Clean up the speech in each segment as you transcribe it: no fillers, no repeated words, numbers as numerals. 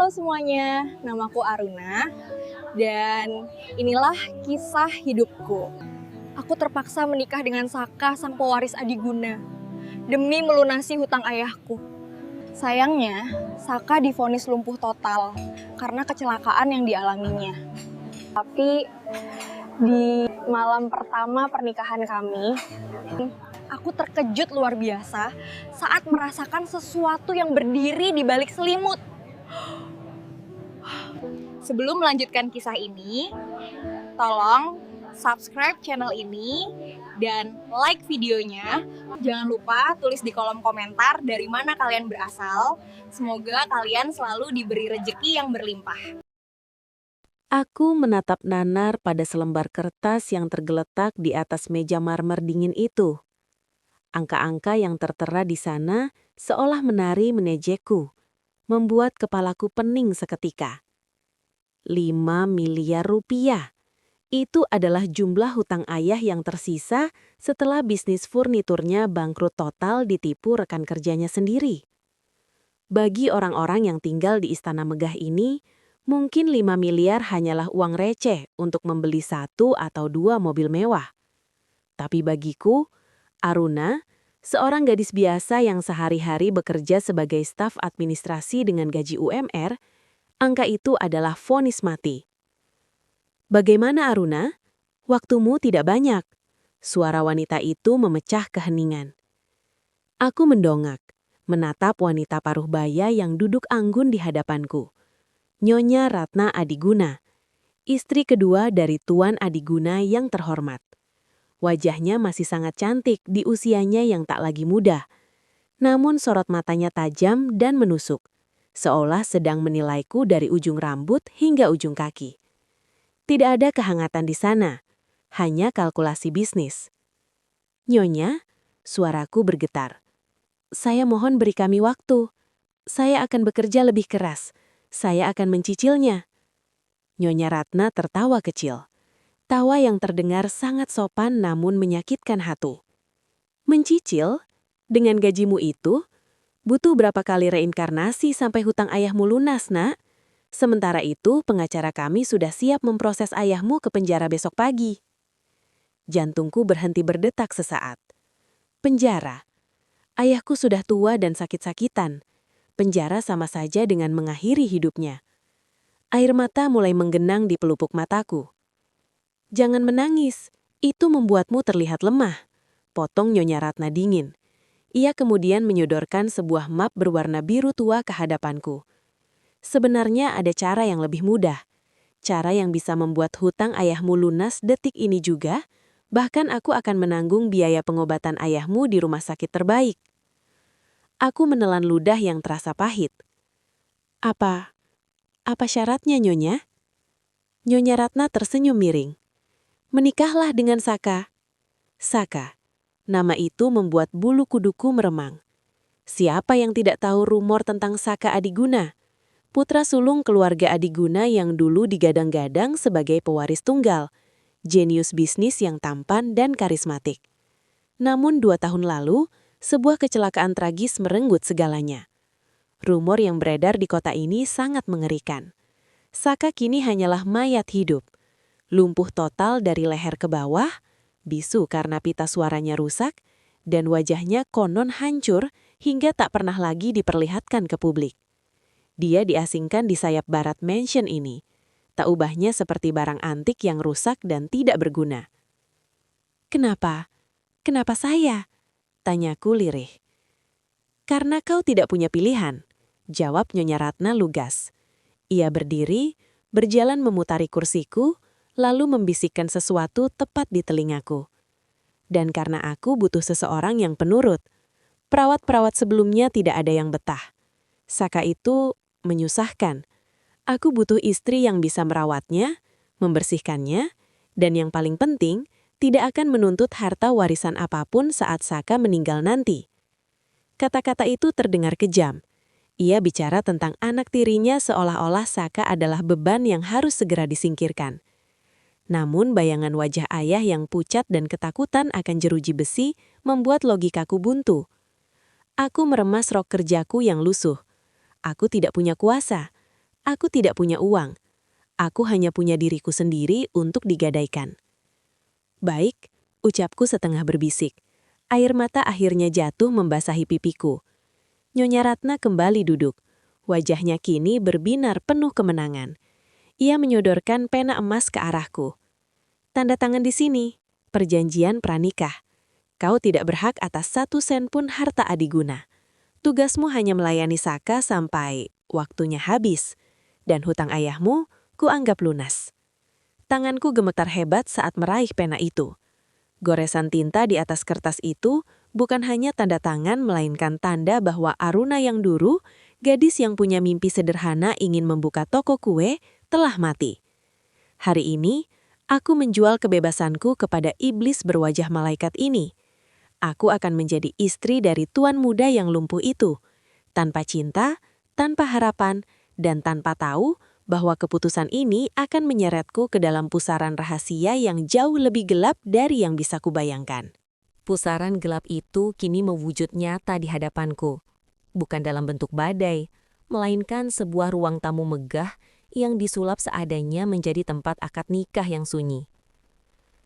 Halo semuanya, namaku Aruna dan inilah kisah hidupku. Aku terpaksa menikah dengan Saka, sang pewaris Adiguna, demi melunasi hutang ayahku. Sayangnya, Saka divonis lumpuh total karena kecelakaan yang dialaminya. Tapi di malam pertama pernikahan kami, aku terkejut luar biasa saat merasakan sesuatu yang berdiri di balik selimut. Sebelum melanjutkan kisah ini, tolong subscribe channel ini dan like videonya. Jangan lupa tulis di kolom komentar dari mana kalian berasal. Semoga kalian selalu diberi rejeki yang berlimpah. Aku menatap nanar pada selembar kertas yang tergeletak di atas meja marmer dingin itu. Angka-angka yang tertera di sana seolah menari menejekku, membuat kepalaku pening seketika. 5 miliar rupiah. Itu adalah jumlah hutang ayah yang tersisa setelah bisnis furniturnya bangkrut total ditipu rekan kerjanya sendiri. Bagi orang-orang yang tinggal di istana megah ini, mungkin 5 miliar hanyalah uang receh untuk membeli 1 atau 2 mobil mewah. Tapi bagiku, Aruna, seorang gadis biasa yang sehari-hari bekerja sebagai staf administrasi dengan gaji UMR, angka itu adalah vonis mati. Bagaimana Aruna? Waktumu tidak banyak. Suara wanita itu memecah keheningan. Aku mendongak, menatap wanita paruh baya yang duduk anggun di hadapanku. Nyonya Ratna Adiguna, istri kedua dari Tuan Adiguna yang terhormat. Wajahnya masih sangat cantik di usianya yang tak lagi muda. Namun sorot matanya tajam dan menusuk, seolah sedang menilaiku dari ujung rambut hingga ujung kaki. Tidak ada kehangatan di sana, hanya kalkulasi bisnis. Nyonya, suaraku bergetar. Saya mohon beri kami waktu. Saya akan bekerja lebih keras. Saya akan mencicilnya. Nyonya Ratna tertawa kecil. Tawa yang terdengar sangat sopan namun menyakitkan hati. Mencicil? Dengan gajimu itu? Butuh berapa kali reinkarnasi sampai hutang ayahmu lunas, nak? Sementara itu, pengacara kami sudah siap memproses ayahmu ke penjara besok pagi. Jantungku berhenti berdetak sesaat. Penjara? Ayahku sudah tua dan sakit-sakitan. Penjara sama saja dengan mengakhiri hidupnya. Air mata mulai menggenang di pelupuk mataku. Jangan menangis, itu membuatmu terlihat lemah, potong Nyonya Ratna dingin. Ia kemudian menyodorkan sebuah map berwarna biru tua ke hadapanku. Sebenarnya ada cara yang lebih mudah. Cara yang bisa membuat hutang ayahmu lunas detik ini juga, bahkan aku akan menanggung biaya pengobatan ayahmu di rumah sakit terbaik. Aku menelan ludah yang terasa pahit. Apa syaratnya, Nyonya? Nyonya Ratna tersenyum miring. Menikahlah dengan Saka. Saka. Nama itu membuat bulu kuduku meremang. Siapa yang tidak tahu rumor tentang Saka Adiguna? Putra sulung keluarga Adiguna yang dulu digadang-gadang sebagai pewaris tunggal, jenius bisnis yang tampan dan karismatik. Namun 2 tahun lalu, sebuah kecelakaan tragis merenggut segalanya. Rumor yang beredar di kota ini sangat mengerikan. Saka kini hanyalah mayat hidup. Lumpuh total dari leher ke bawah, bisu karena pita suaranya rusak, dan wajahnya konon hancur hingga tak pernah lagi diperlihatkan ke publik. Dia diasingkan di sayap barat mansion ini. Tak ubahnya seperti barang antik yang rusak dan tidak berguna. Kenapa? Kenapa saya? Tanyaku lirih. Karena kau tidak punya pilihan, jawab Nyonya Ratna lugas. Ia berdiri, berjalan memutari kursiku, lalu membisikkan sesuatu tepat di telingaku. Dan karena aku butuh seseorang yang penurut, perawat-perawat sebelumnya tidak ada yang betah. Saka itu menyusahkan. Aku butuh istri yang bisa merawatnya, membersihkannya, dan yang paling penting, tidak akan menuntut harta warisan apapun saat Saka meninggal nanti. Kata-kata itu terdengar kejam. Ia bicara tentang anak tirinya seolah-olah Saka adalah beban yang harus segera disingkirkan. Namun bayangan wajah ayah yang pucat dan ketakutan akan jeruji besi membuat logikaku buntu. Aku meremas rok kerjaku yang lusuh. Aku tidak punya kuasa. Aku tidak punya uang. Aku hanya punya diriku sendiri untuk digadaikan. Baik, ucapku setengah berbisik. Air mata akhirnya jatuh membasahi pipiku. Nyonya Ratna kembali duduk. Wajahnya kini berbinar penuh kemenangan. Ia menyodorkan pena emas ke arahku. Tanda tangan di sini, perjanjian pranikah. Kau tidak berhak atas 1 sen pun harta Adiguna. Tugasmu hanya melayani Saka sampai waktunya habis. Dan hutang ayahmu, kuanggap lunas. Tanganku gemetar hebat saat meraih pena itu. Goresan tinta di atas kertas itu bukan hanya tanda tangan melainkan tanda bahwa Aruna yang dulu, gadis yang punya mimpi sederhana ingin membuka toko kue, telah mati. Hari ini, aku menjual kebebasanku kepada iblis berwajah malaikat ini. Aku akan menjadi istri dari tuan muda yang lumpuh itu, tanpa cinta, tanpa harapan, dan tanpa tahu bahwa keputusan ini akan menyeretku ke dalam pusaran rahasia yang jauh lebih gelap dari yang bisa kubayangkan. Pusaran gelap itu kini mewujud nyata di hadapanku. Bukan dalam bentuk badai, melainkan sebuah ruang tamu megah yang disulap seadanya menjadi tempat akad nikah yang sunyi.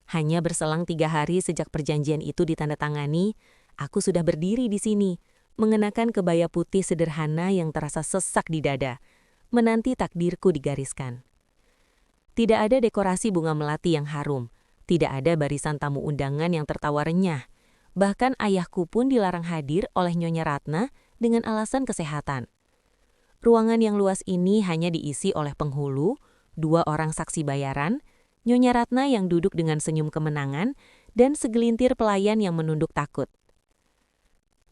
Hanya berselang 3 hari sejak perjanjian itu ditandatangani, aku sudah berdiri di sini, mengenakan kebaya putih sederhana yang terasa sesak di dada, menanti takdirku digariskan. Tidak ada dekorasi bunga melati yang harum, tidak ada barisan tamu undangan yang tertawa renyah. Bahkan ayahku pun dilarang hadir oleh Nyonya Ratna dengan alasan kesehatan. Ruangan yang luas ini hanya diisi oleh penghulu, 2 orang saksi bayaran, Nyonya Ratna yang duduk dengan senyum kemenangan, dan segelintir pelayan yang menunduk takut.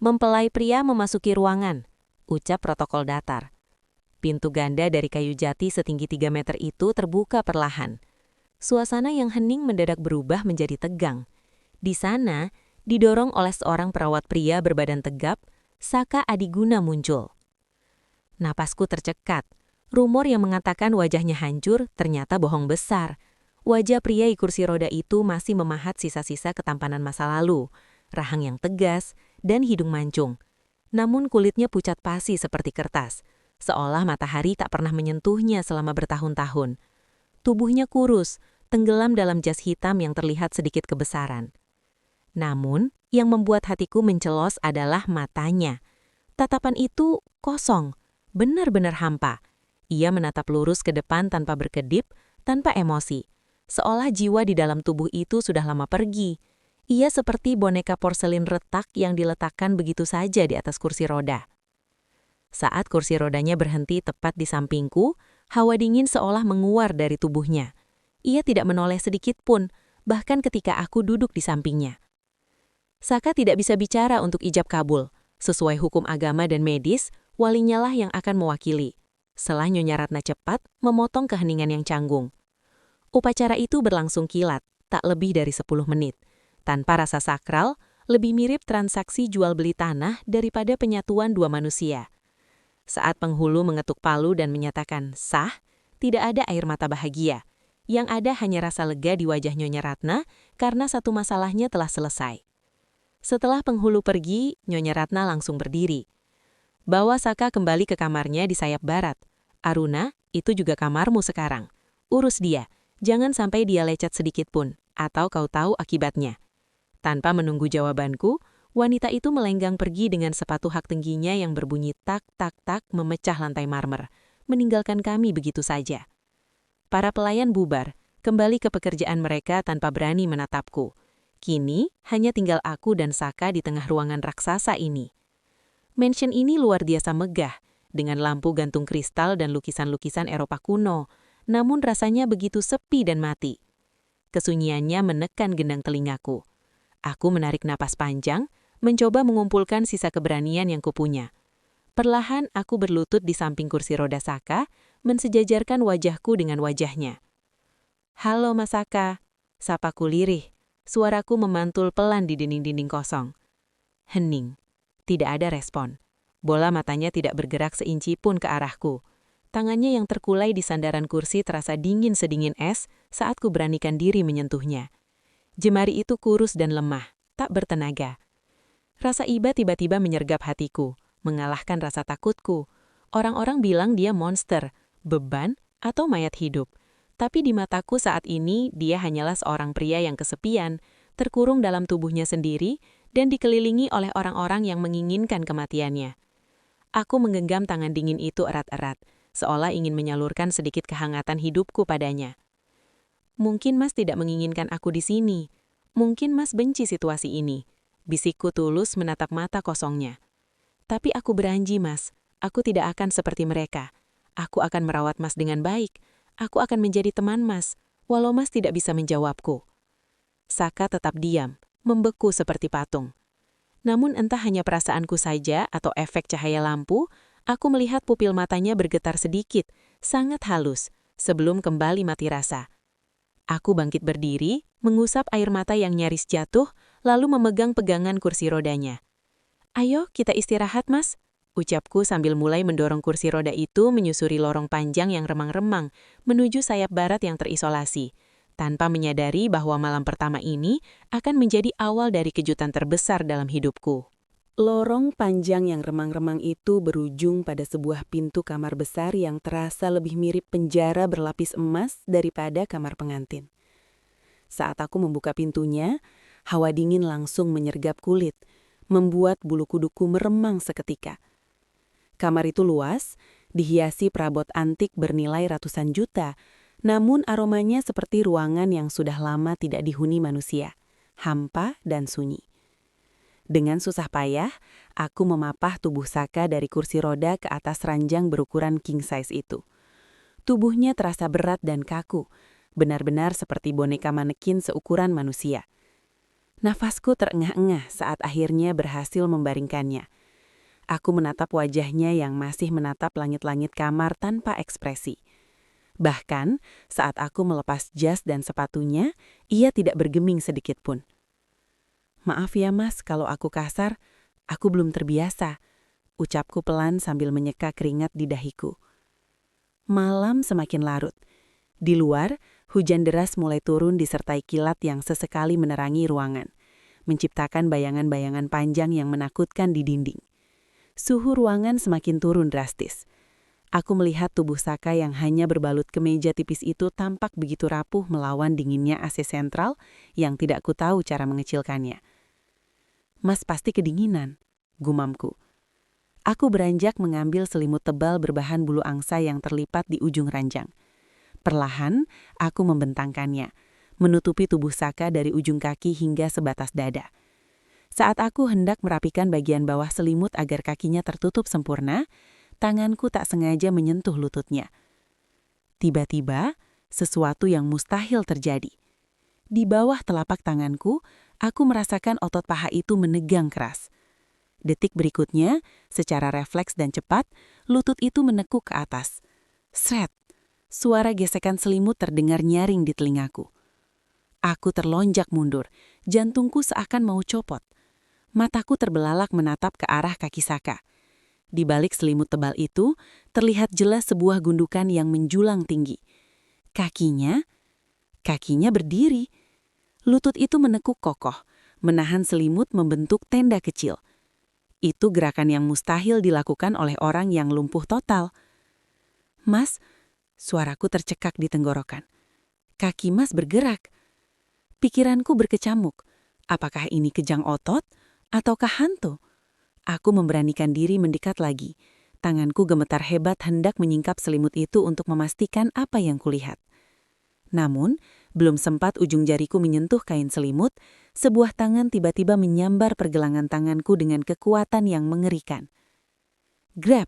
Mempelai pria memasuki ruangan, ucap protokol datar. Pintu ganda dari kayu jati setinggi 3 meter itu terbuka perlahan. Suasana yang hening mendadak berubah menjadi tegang. Di sana, didorong oleh seorang perawat pria berbadan tegap, Saka Adiguna muncul. Napasku tercekat. Rumor yang mengatakan wajahnya hancur ternyata bohong besar. Wajah pria di kursi roda itu masih memahat sisa-sisa ketampanan masa lalu, rahang yang tegas, dan hidung mancung. Namun kulitnya pucat pasi seperti kertas, seolah matahari tak pernah menyentuhnya selama bertahun-tahun. Tubuhnya kurus, tenggelam dalam jas hitam yang terlihat sedikit kebesaran. Namun, yang membuat hatiku mencelos adalah matanya. Tatapan itu kosong, benar-benar hampa. Ia menatap lurus ke depan tanpa berkedip, tanpa emosi. Seolah jiwa di dalam tubuh itu sudah lama pergi. Ia seperti boneka porselin retak yang diletakkan begitu saja di atas kursi roda. Saat kursi rodanya berhenti tepat di sampingku, hawa dingin seolah menguar dari tubuhnya. Ia tidak menoleh sedikit pun, bahkan ketika aku duduk di sampingnya. Saka tidak bisa bicara untuk ijab kabul. Sesuai hukum agama dan medis, walinya lah yang akan mewakili. Setelah Nyonya Ratna cepat memotong keheningan yang canggung. Upacara itu berlangsung kilat, tak lebih dari 10 menit. Tanpa rasa sakral, lebih mirip transaksi jual beli tanah daripada penyatuan 2 manusia. Saat penghulu mengetuk palu dan menyatakan sah, tidak ada air mata bahagia. Yang ada hanya rasa lega di wajah Nyonya Ratna karena satu masalahnya telah selesai. Setelah penghulu pergi, Nyonya Ratna langsung berdiri. Bawa Saka kembali ke kamarnya di sayap barat. Aruna, itu juga kamarmu sekarang. Urus dia, jangan sampai dia lecet sedikit pun, atau kau tahu akibatnya. Tanpa menunggu jawabanku, wanita itu melenggang pergi dengan sepatu hak tingginya yang berbunyi tak-tak-tak memecah lantai marmer, meninggalkan kami begitu saja. Para pelayan bubar, kembali ke pekerjaan mereka tanpa berani menatapku. Kini, hanya tinggal aku dan Saka di tengah ruangan raksasa ini. Mansion ini luar biasa megah, dengan lampu gantung kristal dan lukisan-lukisan Eropa kuno, namun rasanya begitu sepi dan mati. Kesunyiannya menekan gendang telingaku. Aku menarik napas panjang, mencoba mengumpulkan sisa keberanian yang kupunya. Perlahan aku berlutut di samping kursi roda Saka, mensejajarkan wajahku dengan wajahnya. "Halo Mas Saka," sapaku lirih. Suaraku memantul pelan di dinding-dinding kosong. Hening. Tidak ada respon. Bola matanya tidak bergerak seinci pun ke arahku. Tangannya yang terkulai di sandaran kursi terasa dingin sedingin es saat ku beranikan diri menyentuhnya. Jemari itu kurus dan lemah, tak bertenaga. Rasa iba tiba-tiba menyergap hatiku, mengalahkan rasa takutku. Orang-orang bilang dia monster, beban, atau mayat hidup. Tapi di mataku saat ini, dia hanyalah seorang pria yang kesepian, terkurung dalam tubuhnya sendiri, dan dikelilingi oleh orang-orang yang menginginkan kematiannya. Aku menggenggam tangan dingin itu erat-erat, seolah ingin menyalurkan sedikit kehangatan hidupku padanya. Mungkin Mas tidak menginginkan aku di sini. Mungkin Mas benci situasi ini. Bisikku tulus menatap mata kosongnya. Tapi aku beranji, Mas. Aku tidak akan seperti mereka. Aku akan merawat Mas dengan baik. Aku akan menjadi teman Mas, walau Mas tidak bisa menjawabku. Saka tetap diam, membeku seperti patung. Namun entah hanya perasaanku saja atau efek cahaya lampu, aku melihat pupil matanya bergetar sedikit, sangat halus, sebelum kembali mati rasa. Aku bangkit berdiri, mengusap air mata yang nyaris jatuh, lalu memegang pegangan kursi rodanya. "Ayo, kita istirahat, Mas," ucapku sambil mulai mendorong kursi roda itu menyusuri lorong panjang yang remang-remang, menuju sayap barat yang terisolasi, tanpa menyadari bahwa malam pertama ini akan menjadi awal dari kejutan terbesar dalam hidupku. Lorong panjang yang remang-remang itu berujung pada sebuah pintu kamar besar yang terasa lebih mirip penjara berlapis emas daripada kamar pengantin. Saat aku membuka pintunya, hawa dingin langsung menyergap kulit, membuat bulu kuduku meremang seketika. Kamar itu luas, dihiasi perabot antik bernilai ratusan juta, namun aromanya seperti ruangan yang sudah lama tidak dihuni manusia, hampa dan sunyi. Dengan susah payah, aku memapah tubuh Saka dari kursi roda ke atas ranjang berukuran king size itu. Tubuhnya terasa berat dan kaku, benar-benar seperti boneka manekin seukuran manusia. Nafasku terengah-engah saat akhirnya berhasil membaringkannya. Aku menatap wajahnya yang masih menatap langit-langit kamar tanpa ekspresi. Bahkan, saat aku melepas jas dan sepatunya, ia tidak bergeming sedikit pun. "Maaf ya Mas kalau aku kasar, aku belum terbiasa," ucapku pelan sambil menyeka keringat di dahiku. Malam semakin larut. Di luar, hujan deras mulai turun disertai kilat yang sesekali menerangi ruangan, menciptakan bayangan-bayangan panjang yang menakutkan di dinding. Suhu ruangan semakin turun drastis. Aku melihat tubuh Saka yang hanya berbalut kemeja tipis itu tampak begitu rapuh melawan dinginnya AC sentral yang tidak ku tahu cara mengecilkannya. "Mas pasti kedinginan," gumamku. Aku beranjak mengambil selimut tebal berbahan bulu angsa yang terlipat di ujung ranjang. Perlahan, aku membentangkannya, menutupi tubuh Saka dari ujung kaki hingga sebatas dada. Saat aku hendak merapikan bagian bawah selimut agar kakinya tertutup sempurna, tanganku tak sengaja menyentuh lututnya. Tiba-tiba, sesuatu yang mustahil terjadi. Di bawah telapak tanganku, aku merasakan otot paha itu menegang keras. Detik berikutnya, secara refleks dan cepat, lutut itu menekuk ke atas. Sret! Suara gesekan selimut terdengar nyaring di telingaku. Aku terlonjak mundur, jantungku seakan mau copot. Mataku terbelalak menatap ke arah kaki Saka. Di balik selimut tebal itu, terlihat jelas sebuah gundukan yang menjulang tinggi. Kakinya berdiri. Lutut itu menekuk kokoh, menahan selimut membentuk tenda kecil. Itu gerakan yang mustahil dilakukan oleh orang yang lumpuh total. "Mas," suaraku tercekak di tenggorokan. "Kaki Mas bergerak." Pikiranku berkecamuk. Apakah ini kejang otot ataukah hantu? Aku memberanikan diri mendekat lagi. Tanganku gemetar hebat hendak menyingkap selimut itu untuk memastikan apa yang kulihat. Namun, belum sempat ujung jariku menyentuh kain selimut, sebuah tangan tiba-tiba menyambar pergelangan tanganku dengan kekuatan yang mengerikan. Grab!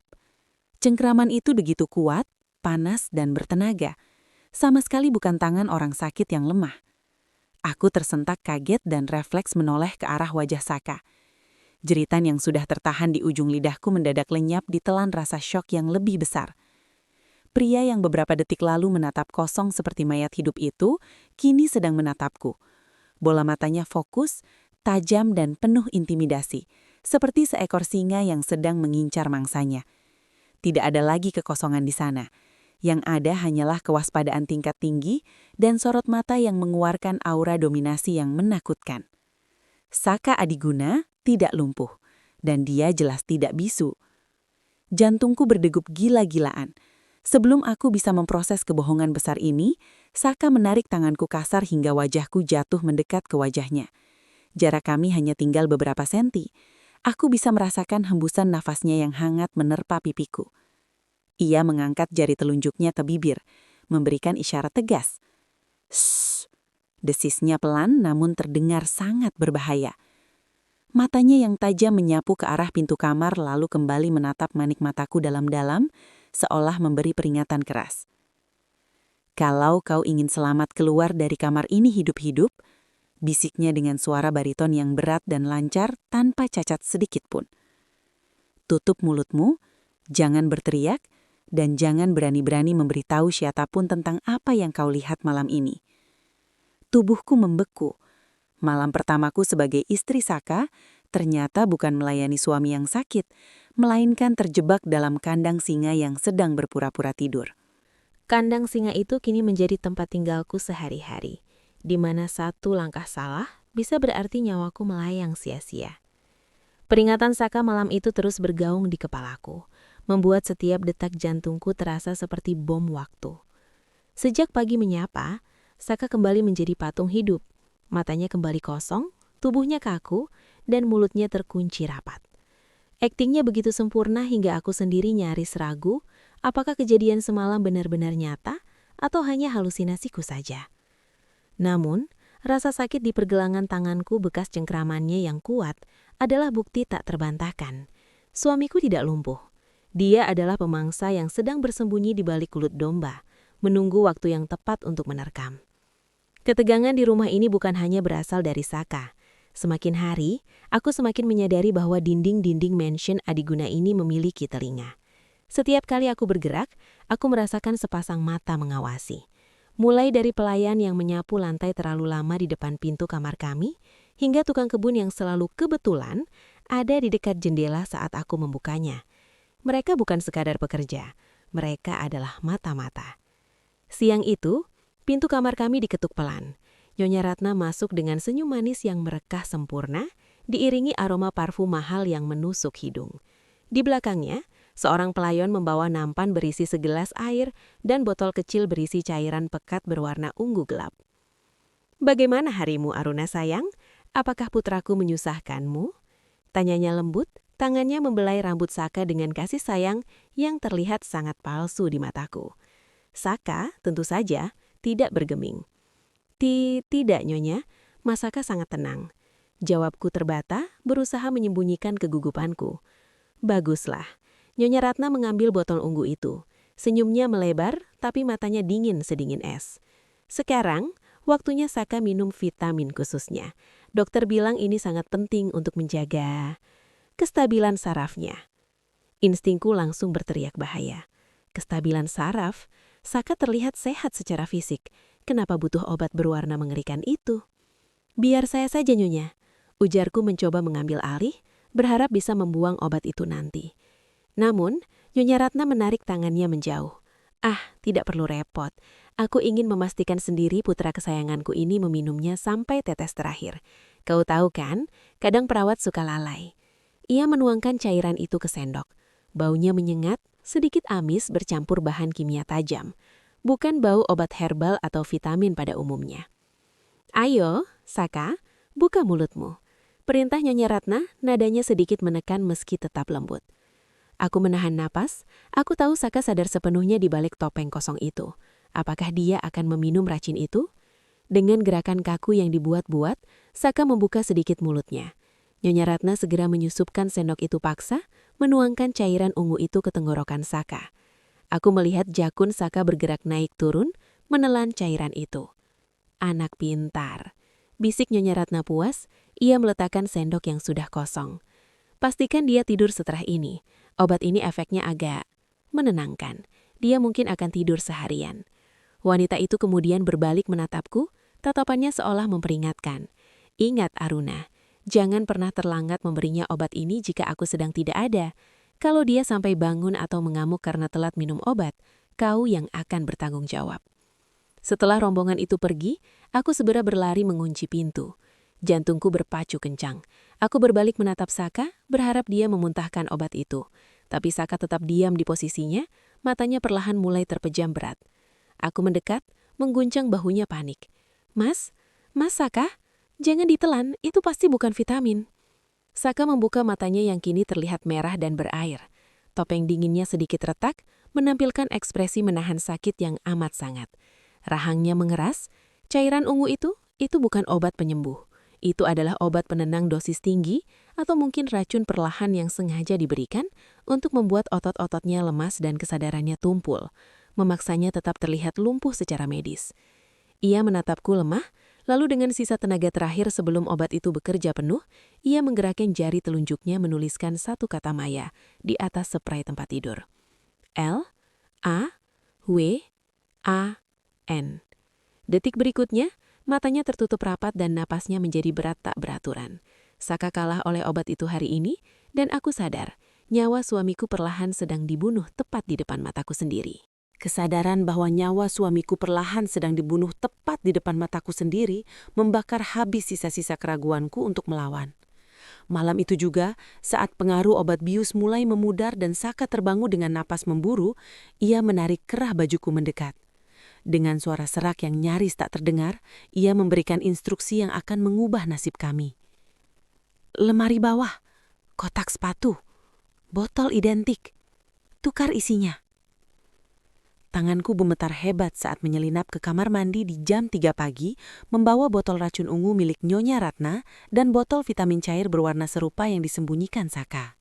Cengkraman itu begitu kuat, panas, dan bertenaga. Sama sekali bukan tangan orang sakit yang lemah. Aku tersentak kaget dan refleks menoleh ke arah wajah Saka. Jeritan yang sudah tertahan di ujung lidahku mendadak lenyap ditelan rasa syok yang lebih besar. Pria yang beberapa detik lalu menatap kosong seperti mayat hidup itu, kini sedang menatapku. Bola matanya fokus, tajam dan penuh intimidasi, seperti seekor singa yang sedang mengincar mangsanya. Tidak ada lagi kekosongan di sana. Yang ada hanyalah kewaspadaan tingkat tinggi dan sorot mata yang mengeluarkan aura dominasi yang menakutkan. Saka Adiguna tidak lumpuh, dan dia jelas tidak bisu. Jantungku berdegup gila-gilaan. Sebelum aku bisa memproses kebohongan besar ini, Saka menarik tanganku kasar hingga wajahku jatuh mendekat ke wajahnya. Jarak kami hanya tinggal beberapa senti. Aku bisa merasakan hembusan nafasnya yang hangat menerpa pipiku. Ia mengangkat jari telunjuknya ke bibir, memberikan isyarat tegas. Shh, desisnya pelan namun terdengar sangat berbahaya. Matanya yang tajam menyapu ke arah pintu kamar lalu kembali menatap manik mataku dalam-dalam, seolah memberi peringatan keras. Kalau kau ingin selamat keluar dari kamar ini hidup-hidup, bisiknya dengan suara bariton yang berat dan lancar tanpa cacat sedikit pun. Tutup mulutmu, jangan berteriak, dan jangan berani-berani memberitahu siapapun tentang apa yang kau lihat malam ini. Tubuhku membeku. Malam pertamaku sebagai istri Saka ternyata bukan melayani suami yang sakit, melainkan terjebak dalam kandang singa yang sedang berpura-pura tidur. Kandang singa itu kini menjadi tempat tinggalku sehari-hari, di mana satu langkah salah bisa berarti nyawaku melayang sia-sia. Peringatan Saka malam itu terus bergaung di kepalaku, membuat setiap detak jantungku terasa seperti bom waktu. Sejak pagi menyapa, Saka kembali menjadi patung hidup. Matanya kembali kosong, tubuhnya kaku, dan mulutnya terkunci rapat. Aktingnya begitu sempurna hingga aku sendiri nyaris ragu apakah kejadian semalam benar-benar nyata atau hanya halusinasiku saja. Namun, rasa sakit di pergelangan tanganku bekas cengkramannya yang kuat adalah bukti tak terbantahkan. Suamiku tidak lumpuh. Dia adalah pemangsa yang sedang bersembunyi di balik kulit domba, menunggu waktu yang tepat untuk menerkam. Ketegangan di rumah ini bukan hanya berasal dari Saka. Semakin hari, aku semakin menyadari bahwa dinding-dinding mansion Adiguna ini memiliki telinga. Setiap kali aku bergerak, aku merasakan sepasang mata mengawasi. Mulai dari pelayan yang menyapu lantai terlalu lama di depan pintu kamar kami, hingga tukang kebun yang selalu kebetulan ada di dekat jendela saat aku membukanya. Mereka bukan sekadar pekerja, mereka adalah mata-mata. Siang itu, pintu kamar kami diketuk pelan. Nyonya Ratna masuk dengan senyum manis yang merekah sempurna, diiringi aroma parfum mahal yang menusuk hidung. Di belakangnya, seorang pelayan membawa nampan berisi segelas air dan botol kecil berisi cairan pekat berwarna ungu gelap. "Bagaimana harimu, Aruna sayang? Apakah putraku menyusahkanmu?" Tanyanya lembut, tangannya membelai rambut Saka dengan kasih sayang yang terlihat sangat palsu di mataku. Saka, tentu saja, tidak bergeming. Tidak, Nyonya, Mas Saka sangat tenang. Jawabku terbata, berusaha menyembunyikan kegugupanku. Baguslah. Nyonya Ratna mengambil botol ungu itu. Senyumnya melebar, tapi matanya dingin sedingin es. Sekarang, waktunya Saka minum vitamin khususnya. Dokter bilang ini sangat penting untuk menjaga kestabilan sarafnya. Instingku langsung berteriak bahaya. Kestabilan saraf? Saka terlihat sehat secara fisik. Kenapa butuh obat berwarna mengerikan itu? "Biar saya saja, Nyonya." Ujarku mencoba mengambil alih, berharap bisa membuang obat itu nanti. Namun, Nyonya Ratna menarik tangannya menjauh. "Ah, tidak perlu repot. Aku ingin memastikan sendiri putra kesayanganku ini meminumnya sampai tetes terakhir. Kau tahu kan, kadang perawat suka lalai." Ia menuangkan cairan itu ke sendok. Baunya menyengat, sedikit amis bercampur bahan kimia tajam. Bukan bau obat herbal atau vitamin pada umumnya. "Ayo, Saka, buka mulutmu." Perintah Nyonya Ratna, nadanya sedikit menekan meski tetap lembut. Aku menahan napas, aku tahu Saka sadar sepenuhnya di balik topeng kosong itu. Apakah dia akan meminum racun itu? Dengan gerakan kaku yang dibuat-buat, Saka membuka sedikit mulutnya. Nyonya Ratna segera menyusupkan sendok itu paksa, menuangkan cairan ungu itu ke tenggorokan Saka. Aku melihat jakun Saka bergerak naik turun, menelan cairan itu. "Anak pintar." Bisik Nyonya Ratna puas, ia meletakkan sendok yang sudah kosong. "Pastikan dia tidur setelah ini. Obat ini efeknya agak menenangkan. Dia mungkin akan tidur seharian." Wanita itu kemudian berbalik menatapku, tatapannya seolah memperingatkan. "Ingat, Aruna, jangan pernah terlambat memberinya obat ini jika aku sedang tidak ada. Kalau dia sampai bangun atau mengamuk karena telat minum obat, kau yang akan bertanggung jawab." Setelah rombongan itu pergi, aku segera berlari mengunci pintu. Jantungku berpacu kencang. Aku berbalik menatap Saka, berharap dia memuntahkan obat itu. Tapi Saka tetap diam di posisinya, matanya perlahan mulai terpejam berat. Aku mendekat, mengguncang bahunya panik. Mas Saka, jangan ditelan, itu pasti bukan vitamin. Saka membuka matanya yang kini terlihat merah dan berair. Topeng dinginnya sedikit retak, menampilkan ekspresi menahan sakit yang amat sangat. Rahangnya mengeras, cairan ungu itu bukan obat penyembuh. Itu adalah obat penenang dosis tinggi atau mungkin racun perlahan yang sengaja diberikan untuk membuat otot-ototnya lemas dan kesadarannya tumpul, memaksanya tetap terlihat lumpuh secara medis. Ia menatapku lemah, lalu dengan sisa tenaga terakhir sebelum obat itu bekerja penuh, ia menggerakkan jari telunjuknya menuliskan satu kata maya di atas spray tempat tidur. L-A-W-A-N. Detik berikutnya, matanya tertutup rapat dan napasnya menjadi berat tak beraturan. Saka kalah oleh obat itu hari ini, dan aku sadar, nyawa suamiku perlahan sedang dibunuh tepat di depan mataku sendiri. Kesadaran bahwa nyawa suamiku perlahan sedang dibunuh tepat di depan mataku sendiri membakar habis sisa-sisa keraguanku untuk melawan. Malam itu juga, saat pengaruh obat bius mulai memudar dan Saka terbangun dengan napas memburu, ia menarik kerah bajuku mendekat. Dengan suara serak yang nyaris tak terdengar, ia memberikan instruksi yang akan mengubah nasib kami. Lemari bawah, kotak sepatu, botol identik, tukar isinya. Tanganku gemetar hebat saat menyelinap ke kamar mandi di jam 3 pagi, membawa botol racun ungu milik Nyonya Ratna dan botol vitamin cair berwarna serupa yang disembunyikan Saka.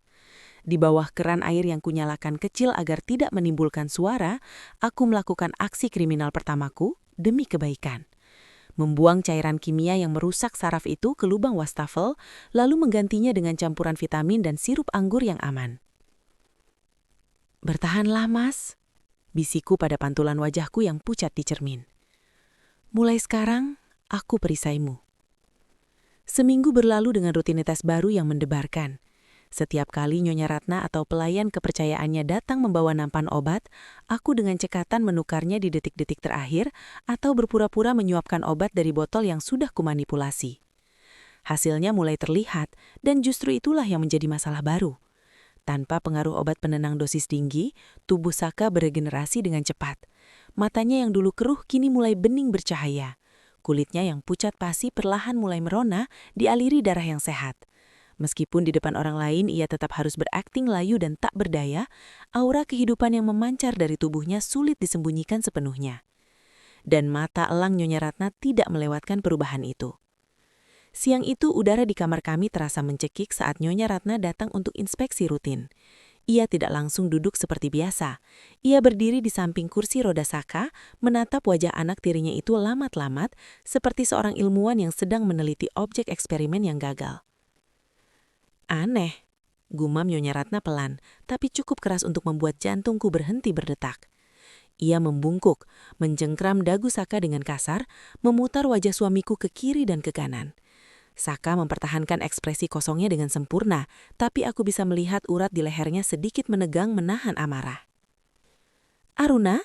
Di bawah keran air yang kunyalakan kecil agar tidak menimbulkan suara, aku melakukan aksi kriminal pertamaku demi kebaikan. Membuang cairan kimia yang merusak saraf itu ke lubang wastafel, lalu menggantinya dengan campuran vitamin dan sirup anggur yang aman. Bertahanlah, Mas, bisiku pada pantulan wajahku yang pucat di cermin. Mulai sekarang, aku perisaimu. Seminggu berlalu dengan rutinitas baru yang mendebarkan. Setiap kali Nyonya Ratna atau pelayan kepercayaannya datang membawa nampan obat, aku dengan cekatan menukarnya di detik-detik terakhir atau berpura-pura menyuapkan obat dari botol yang sudah kumanipulasi. Hasilnya mulai terlihat, dan justru itulah yang menjadi masalah baru. Tanpa pengaruh obat penenang dosis tinggi, tubuh Saka beregenerasi dengan cepat. Matanya yang dulu keruh kini mulai bening bercahaya. Kulitnya yang pucat pasi perlahan mulai merona, dialiri darah yang sehat. Meskipun di depan orang lain ia tetap harus berakting layu dan tak berdaya, aura kehidupan yang memancar dari tubuhnya sulit disembunyikan sepenuhnya. Dan mata elang Nyonya Ratna tidak melewatkan perubahan itu. Siang itu udara di kamar kami terasa mencekik saat Nyonya Ratna datang untuk inspeksi rutin. Ia tidak langsung duduk seperti biasa. Ia berdiri di samping kursi roda Saka, menatap wajah anak tirinya itu lamat-lamat, seperti seorang ilmuwan yang sedang meneliti objek eksperimen yang gagal. Aneh, gumam Nyonya Ratna pelan, tapi cukup keras untuk membuat jantungku berhenti berdetak. Ia membungkuk, menjengkram dagu Saka dengan kasar, memutar wajah suamiku ke kiri dan ke kanan. Saka mempertahankan ekspresi kosongnya dengan sempurna, tapi aku bisa melihat urat di lehernya sedikit menegang menahan amarah. Aruna,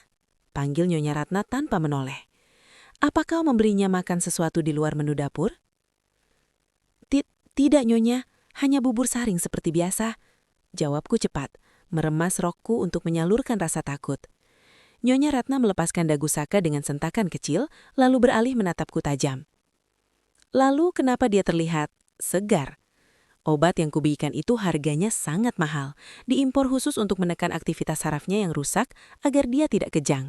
panggil Nyonya Ratna tanpa menoleh. Apa kau memberinya makan sesuatu di luar menu dapur? Tidak, Nyonya. Hanya bubur saring seperti biasa, jawabku cepat, meremas rokku untuk menyalurkan rasa takut. Nyonya Ratna melepaskan dagu Saka dengan sentakan kecil, lalu beralih menatapku tajam. Lalu kenapa dia terlihat segar? Obat yang kuberikan itu harganya sangat mahal, diimpor khusus untuk menekan aktivitas sarafnya yang rusak agar dia tidak kejang.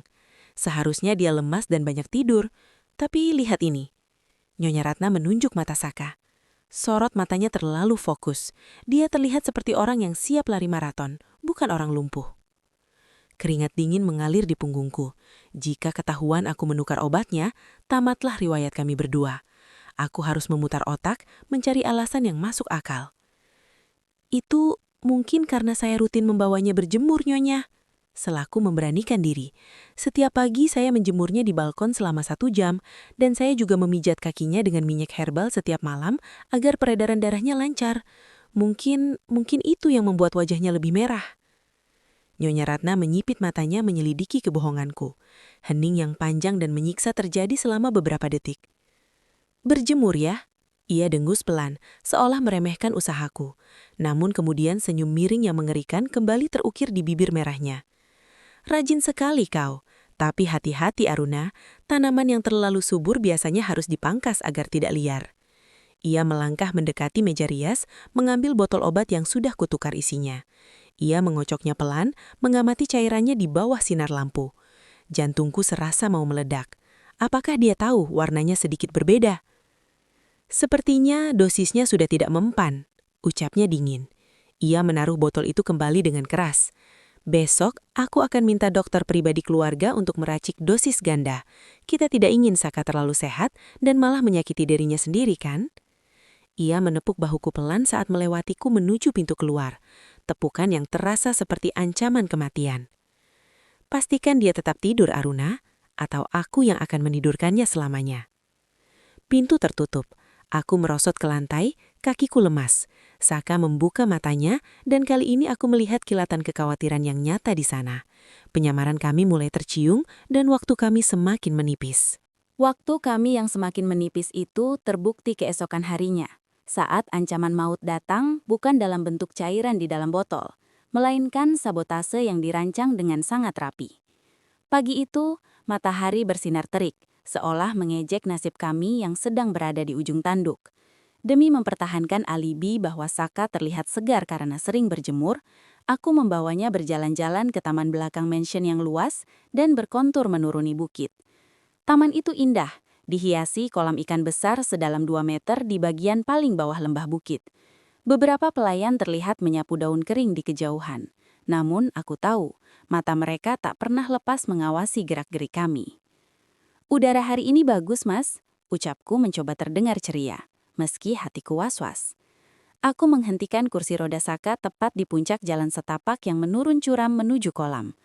Seharusnya dia lemas dan banyak tidur, tapi lihat ini. Nyonya Ratna menunjuk mata Saka. Sorot matanya terlalu fokus. Dia terlihat seperti orang yang siap lari maraton, bukan orang lumpuh. Keringat dingin mengalir di punggungku. Jika ketahuan aku menukar obatnya, tamatlah riwayat kami berdua. Aku harus memutar otak, mencari alasan yang masuk akal. Itu mungkin karena saya rutin membawanya berjemur, Nyonya. Selaku memberanikan diri. Setiap pagi saya menjemurnya di balkon selama 1 jam, dan saya juga memijat kakinya dengan minyak herbal setiap malam agar peredaran darahnya lancar. Mungkin itu yang membuat wajahnya lebih merah. Nyonya Ratna menyipit matanya menyelidiki kebohonganku. Hening yang panjang dan menyiksa terjadi selama beberapa detik. Berjemur ya? Ia dengus pelan, seolah meremehkan usahaku. Namun kemudian senyum miring yang mengerikan kembali terukir di bibir merahnya. rajin sekali kau. Tapi hati-hati Aruna, tanaman yang terlalu subur biasanya harus dipangkas agar tidak liar. Ia melangkah mendekati meja rias, mengambil botol obat yang sudah kutukar isinya. Ia mengocoknya pelan, mengamati cairannya di bawah sinar lampu. Jantungku serasa mau meledak. Apakah dia tahu warnanya sedikit berbeda? Sepertinya dosisnya sudah tidak mempan, ucapnya dingin. Ia menaruh botol itu kembali dengan keras. Besok, aku akan minta dokter pribadi keluarga untuk meracik dosis ganda. Kita tidak ingin Saka terlalu sehat dan malah menyakiti dirinya sendiri, kan? Ia menepuk bahuku pelan saat melewatiku menuju pintu keluar. Tepukan yang terasa seperti ancaman kematian. Pastikan dia tetap tidur, Aruna, atau aku yang akan menidurkannya selamanya. Pintu tertutup. Aku merosot ke lantai, kakiku lemas. Saka membuka matanya, dan kali ini aku melihat kilatan kekhawatiran yang nyata di sana. Penyamaran kami mulai tercium, dan waktu kami semakin menipis. Waktu kami yang semakin menipis itu terbukti keesokan harinya, saat ancaman maut datang bukan dalam bentuk cairan di dalam botol, melainkan sabotase yang dirancang dengan sangat rapi. Pagi itu, matahari bersinar terik, seolah mengejek nasib kami yang sedang berada di ujung tanduk. Demi mempertahankan alibi bahwa Saka terlihat segar karena sering berjemur, aku membawanya berjalan-jalan ke taman belakang mansion yang luas dan berkontur menuruni bukit. Taman itu indah, dihiasi kolam ikan besar sedalam 2 meter di bagian paling bawah lembah bukit. Beberapa pelayan terlihat menyapu daun kering di kejauhan. Namun aku tahu, mata mereka tak pernah lepas mengawasi gerak-gerik kami. "Udara hari ini bagus, Mas," ucapku mencoba terdengar ceria, meski hatiku was-was. Aku menghentikan kursi roda Saka tepat di puncak jalan setapak yang menurun curam menuju kolam.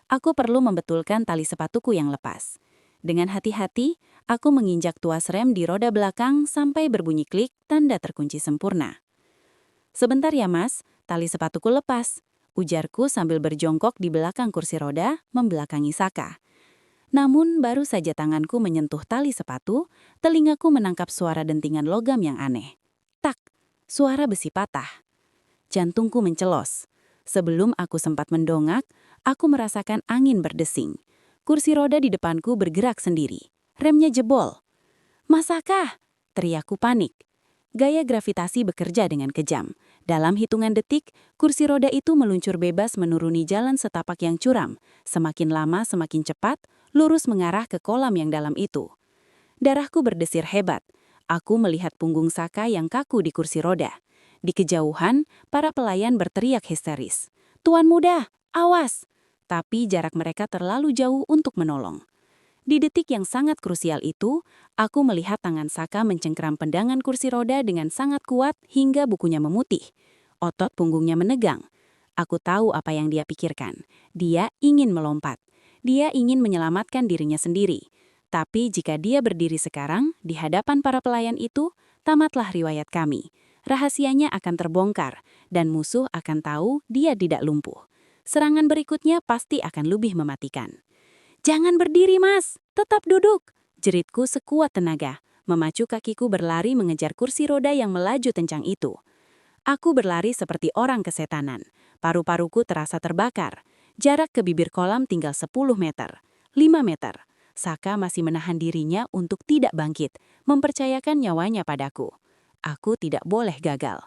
Aku perlu membetulkan tali sepatuku yang lepas. Dengan hati-hati, aku menginjak tuas rem di roda belakang sampai berbunyi klik tanda terkunci sempurna. "Sebentar ya, Mas, tali sepatuku lepas," ujarku sambil berjongkok di belakang kursi roda, membelakangi Saka. Namun baru saja tanganku menyentuh tali sepatu, telingaku menangkap suara dentingan logam yang aneh. Tak, suara besi patah. Jantungku mencelos. Sebelum aku sempat mendongak, aku merasakan angin berdesing. Kursi roda di depanku bergerak sendiri. Remnya jebol. "Mas Saka!" teriakku panik. Gaya gravitasi bekerja dengan kejam. Dalam hitungan detik, kursi roda itu meluncur bebas menuruni jalan setapak yang curam. Semakin lama semakin cepat, lurus mengarah ke kolam yang dalam itu. Darahku berdesir hebat. Aku melihat punggung Saka yang kaku di kursi roda. Di kejauhan, para pelayan berteriak histeris. "Tuan muda, awas!" Tapi jarak mereka terlalu jauh untuk menolong. Di detik yang sangat krusial itu, aku melihat tangan Saka mencengkeram pendangan kursi roda dengan sangat kuat hingga bukunya memutih. Otot punggungnya menegang. Aku tahu apa yang dia pikirkan. Dia ingin melompat. Dia ingin menyelamatkan dirinya sendiri. Tapi jika dia berdiri sekarang, di hadapan para pelayan itu, tamatlah riwayat kami. Rahasianya akan terbongkar, dan musuh akan tahu dia tidak lumpuh. Serangan berikutnya pasti akan lebih mematikan. "Jangan berdiri, Mas! Tetap duduk!" jeritku sekuat tenaga, memacu kakiku berlari mengejar kursi roda yang melaju kencang itu. Aku berlari seperti orang kesetanan. Paru-paruku terasa terbakar. Jarak ke bibir kolam tinggal 10 meter, 5 meter. Saka masih menahan dirinya untuk tidak bangkit, mempercayakan nyawanya padaku. Aku tidak boleh gagal.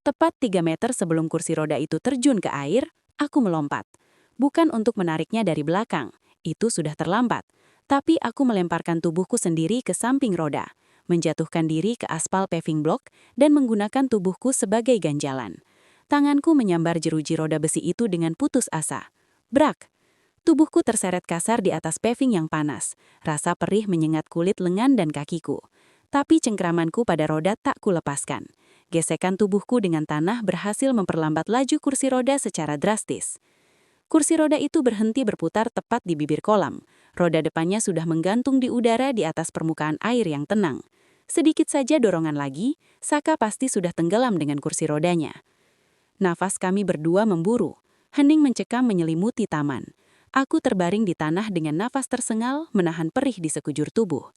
Tepat 3 meter sebelum kursi roda itu terjun ke air, aku melompat. Bukan untuk menariknya dari belakang. Itu sudah terlambat, tapi aku melemparkan tubuhku sendiri ke samping roda, menjatuhkan diri ke aspal paving block dan menggunakan tubuhku sebagai ganjalan. Tanganku menyambar jeruji roda besi itu dengan putus asa. Brak! Tubuhku terseret kasar di atas paving yang panas. Rasa perih menyengat kulit lengan dan kakiku. Tapi cengkramanku pada roda tak kulepaskan. Gesekan tubuhku dengan tanah berhasil memperlambat laju kursi roda secara drastis. Kursi roda itu berhenti berputar tepat di bibir kolam. Roda depannya sudah menggantung di udara di atas permukaan air yang tenang. Sedikit saja dorongan lagi, Saka pasti sudah tenggelam dengan kursi rodanya. Nafas kami berdua memburu. Hening mencekam menyelimuti taman. Aku terbaring di tanah dengan nafas tersengal, menahan perih di sekujur tubuh.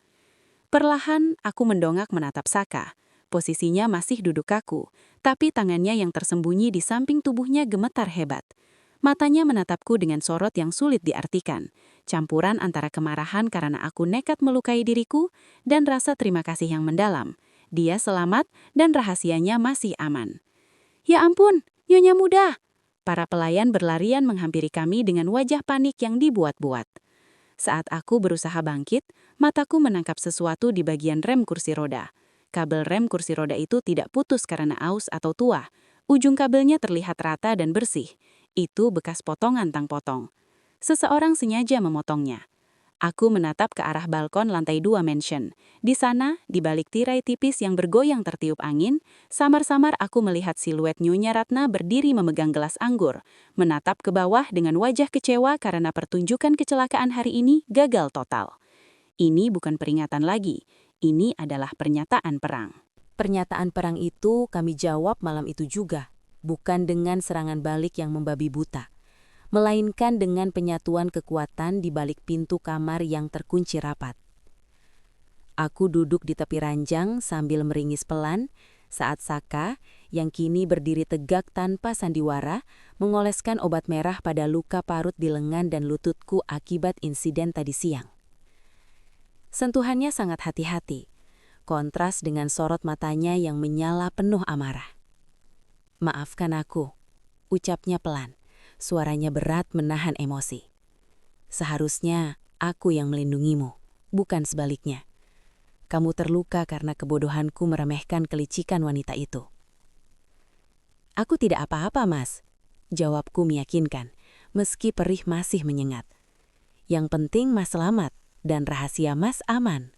Perlahan, aku mendongak menatap Saka. Posisinya masih duduk kaku, tapi tangannya yang tersembunyi di samping tubuhnya gemetar hebat. Matanya menatapku dengan sorot yang sulit diartikan, campuran antara kemarahan karena aku nekat melukai diriku dan rasa terima kasih yang mendalam. Dia selamat dan rahasianya masih aman. Ya ampun, Nyonya Muda! Para pelayan berlarian menghampiri kami dengan wajah panik yang dibuat-buat. Saat aku berusaha bangkit, mataku menangkap sesuatu di bagian rem kursi roda. Kabel rem kursi roda itu tidak putus karena aus atau tua. Ujung kabelnya terlihat rata dan bersih. Itu bekas potongan tang potong. Seseorang sengaja memotongnya. Aku menatap ke arah balkon lantai 2 mansion. Di sana, di balik tirai tipis yang bergoyang tertiup angin, samar-samar aku melihat siluet Nyonya Ratna berdiri memegang gelas anggur, menatap ke bawah dengan wajah kecewa karena pertunjukan kecelakaan hari ini gagal total. Ini bukan peringatan lagi, ini adalah pernyataan perang. Pernyataan perang itu kami jawab malam itu juga, bukan dengan serangan balik yang membabi buta, melainkan dengan penyatuan kekuatan di balik pintu kamar yang terkunci rapat. Aku duduk di tepi ranjang sambil meringis pelan saat Saka, yang kini berdiri tegak tanpa sandiwara, mengoleskan obat merah pada luka parut di lengan dan lututku akibat insiden tadi siang. Sentuhannya sangat hati-hati, kontras dengan sorot matanya yang menyala penuh amarah. "Maafkan aku," ucapnya pelan. Suaranya berat menahan emosi. "Seharusnya aku yang melindungimu, bukan sebaliknya. Kamu terluka karena kebodohanku meremehkan kelicikan wanita itu." "Aku tidak apa-apa, Mas," jawabku meyakinkan, meski perih masih menyengat. "Yang penting Mas selamat dan rahasia Mas aman."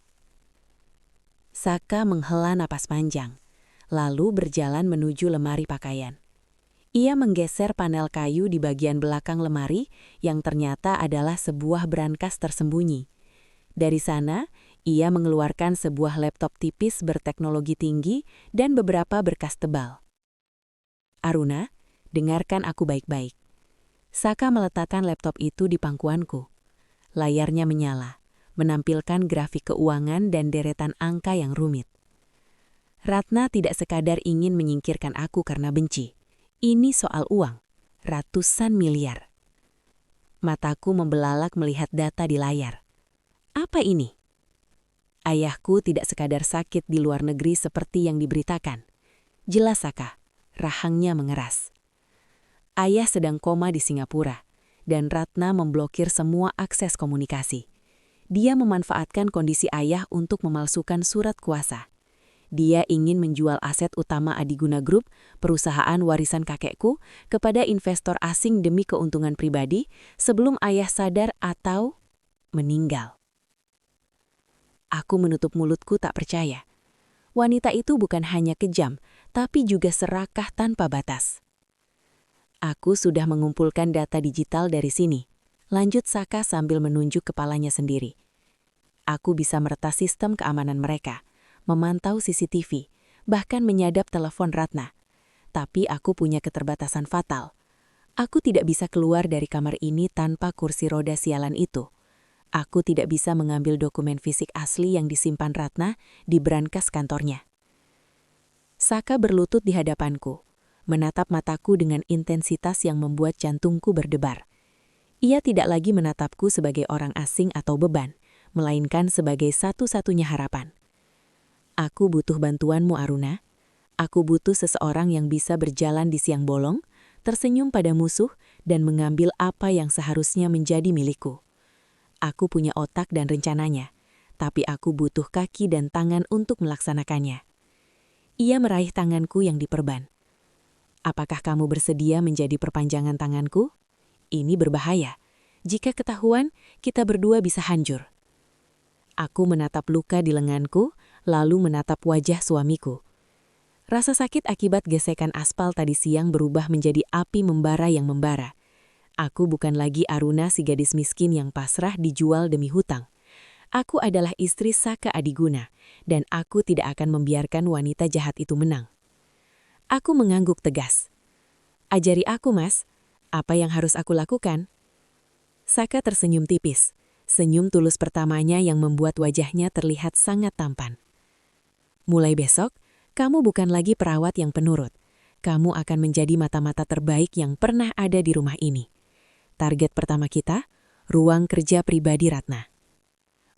Saka menghela napas panjang, lalu berjalan menuju lemari pakaian. Ia menggeser panel kayu di bagian belakang lemari yang ternyata adalah sebuah brankas tersembunyi. Dari sana, ia mengeluarkan sebuah laptop tipis berteknologi tinggi dan beberapa berkas tebal. "Aruna, dengarkan aku baik-baik." Saka meletakkan laptop itu di pangkuanku. Layarnya menyala, menampilkan grafik keuangan dan deretan angka yang rumit. Ratna tidak sekadar ingin menyingkirkan aku karena benci. Ini soal uang, ratusan miliar. Mataku membelalak melihat data di layar. Apa ini? Ayahku tidak sekadar sakit di luar negeri seperti yang diberitakan. Jelas Saka, rahangnya mengeras. Ayah sedang koma di Singapura, dan Ratna memblokir semua akses komunikasi. Dia memanfaatkan kondisi ayah untuk memalsukan surat kuasa. Dia ingin menjual aset utama Adiguna Group, perusahaan warisan kakekku, kepada investor asing demi keuntungan pribadi sebelum ayah sadar atau meninggal. Aku menutup mulutku tak percaya. Wanita itu bukan hanya kejam, tapi juga serakah tanpa batas. "Aku sudah mengumpulkan data digital dari sini," lanjut Saka sambil menunjuk kepalanya sendiri. "Aku bisa meretas sistem keamanan mereka, memantau CCTV, bahkan menyadap telepon Ratna. Tapi aku punya keterbatasan fatal. Aku tidak bisa keluar dari kamar ini tanpa kursi roda sialan itu. Aku tidak bisa mengambil dokumen fisik asli yang disimpan Ratna di brankas kantornya." Saka berlutut di hadapanku, menatap mataku dengan intensitas yang membuat jantungku berdebar. Ia tidak lagi menatapku sebagai orang asing atau beban, melainkan sebagai satu-satunya harapan. "Aku butuh bantuanmu, Aruna. Aku butuh seseorang yang bisa berjalan di siang bolong, tersenyum pada musuh, dan mengambil apa yang seharusnya menjadi milikku. Aku punya otak dan rencananya, tapi aku butuh kaki dan tangan untuk melaksanakannya." Ia meraih tanganku yang diperban. "Apakah kamu bersedia menjadi perpanjangan tanganku? Ini berbahaya. Jika ketahuan, kita berdua bisa hancur." Aku menatap luka di lenganku, lalu menatap wajah suamiku. Rasa sakit akibat gesekan aspal tadi siang berubah menjadi api membara yang membara. Aku bukan lagi Aruna si gadis miskin yang pasrah dijual demi hutang. Aku adalah istri Saka Adiguna, dan aku tidak akan membiarkan wanita jahat itu menang. Aku mengangguk tegas. "Ajari aku, Mas. Apa yang harus aku lakukan?" Saka tersenyum tipis. Senyum tulus pertamanya yang membuat wajahnya terlihat sangat tampan. "Mulai besok, kamu bukan lagi perawat yang penurut. kamu akan menjadi mata-mata terbaik yang pernah ada di rumah ini. Target pertama kita, ruang kerja pribadi Ratna.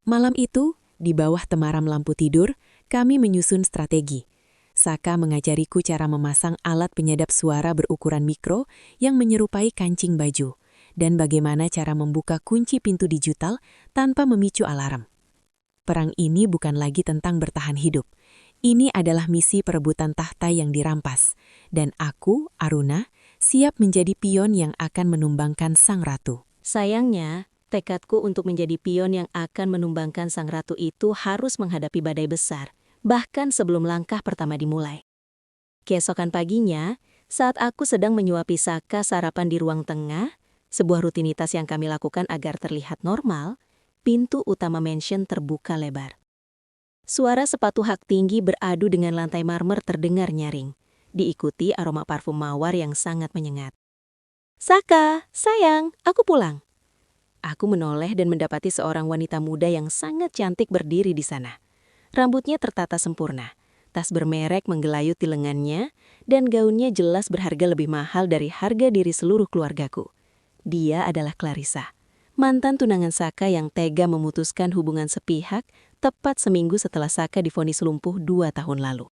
Malam itu, di bawah temaram lampu tidur, kami menyusun strategi. Saka mengajariku cara memasang alat penyedap suara berukuran mikro yang menyerupai kancing baju, dan bagaimana cara membuka kunci pintu digital tanpa memicu alarm. Perang ini bukan lagi tentang bertahan hidup. Ini adalah misi perebutan tahta yang dirampas, dan aku, Aruna, siap menjadi pion yang akan menumbangkan sang ratu. Sayangnya, tekadku untuk menjadi pion yang akan menumbangkan sang ratu itu harus menghadapi badai besar, bahkan sebelum langkah pertama dimulai. Keesokan paginya, saat aku sedang menyuapi Saka sarapan di ruang tengah, sebuah rutinitas yang kami lakukan agar terlihat normal, pintu utama mansion terbuka lebar. Suara sepatu hak tinggi beradu dengan lantai marmer terdengar nyaring, diikuti aroma parfum mawar yang sangat menyengat. "Saka, sayang, aku pulang." Aku menoleh dan mendapati seorang wanita muda yang sangat cantik berdiri di sana. Rambutnya tertata sempurna, tas bermerek menggelayut di lengannya, dan gaunnya jelas berharga lebih mahal dari harga diri seluruh keluargaku. Dia adalah Clarissa, mantan tunangan Saka yang tega memutuskan hubungan sepihak tepat seminggu setelah Saka divonis lumpuh 2 tahun lalu.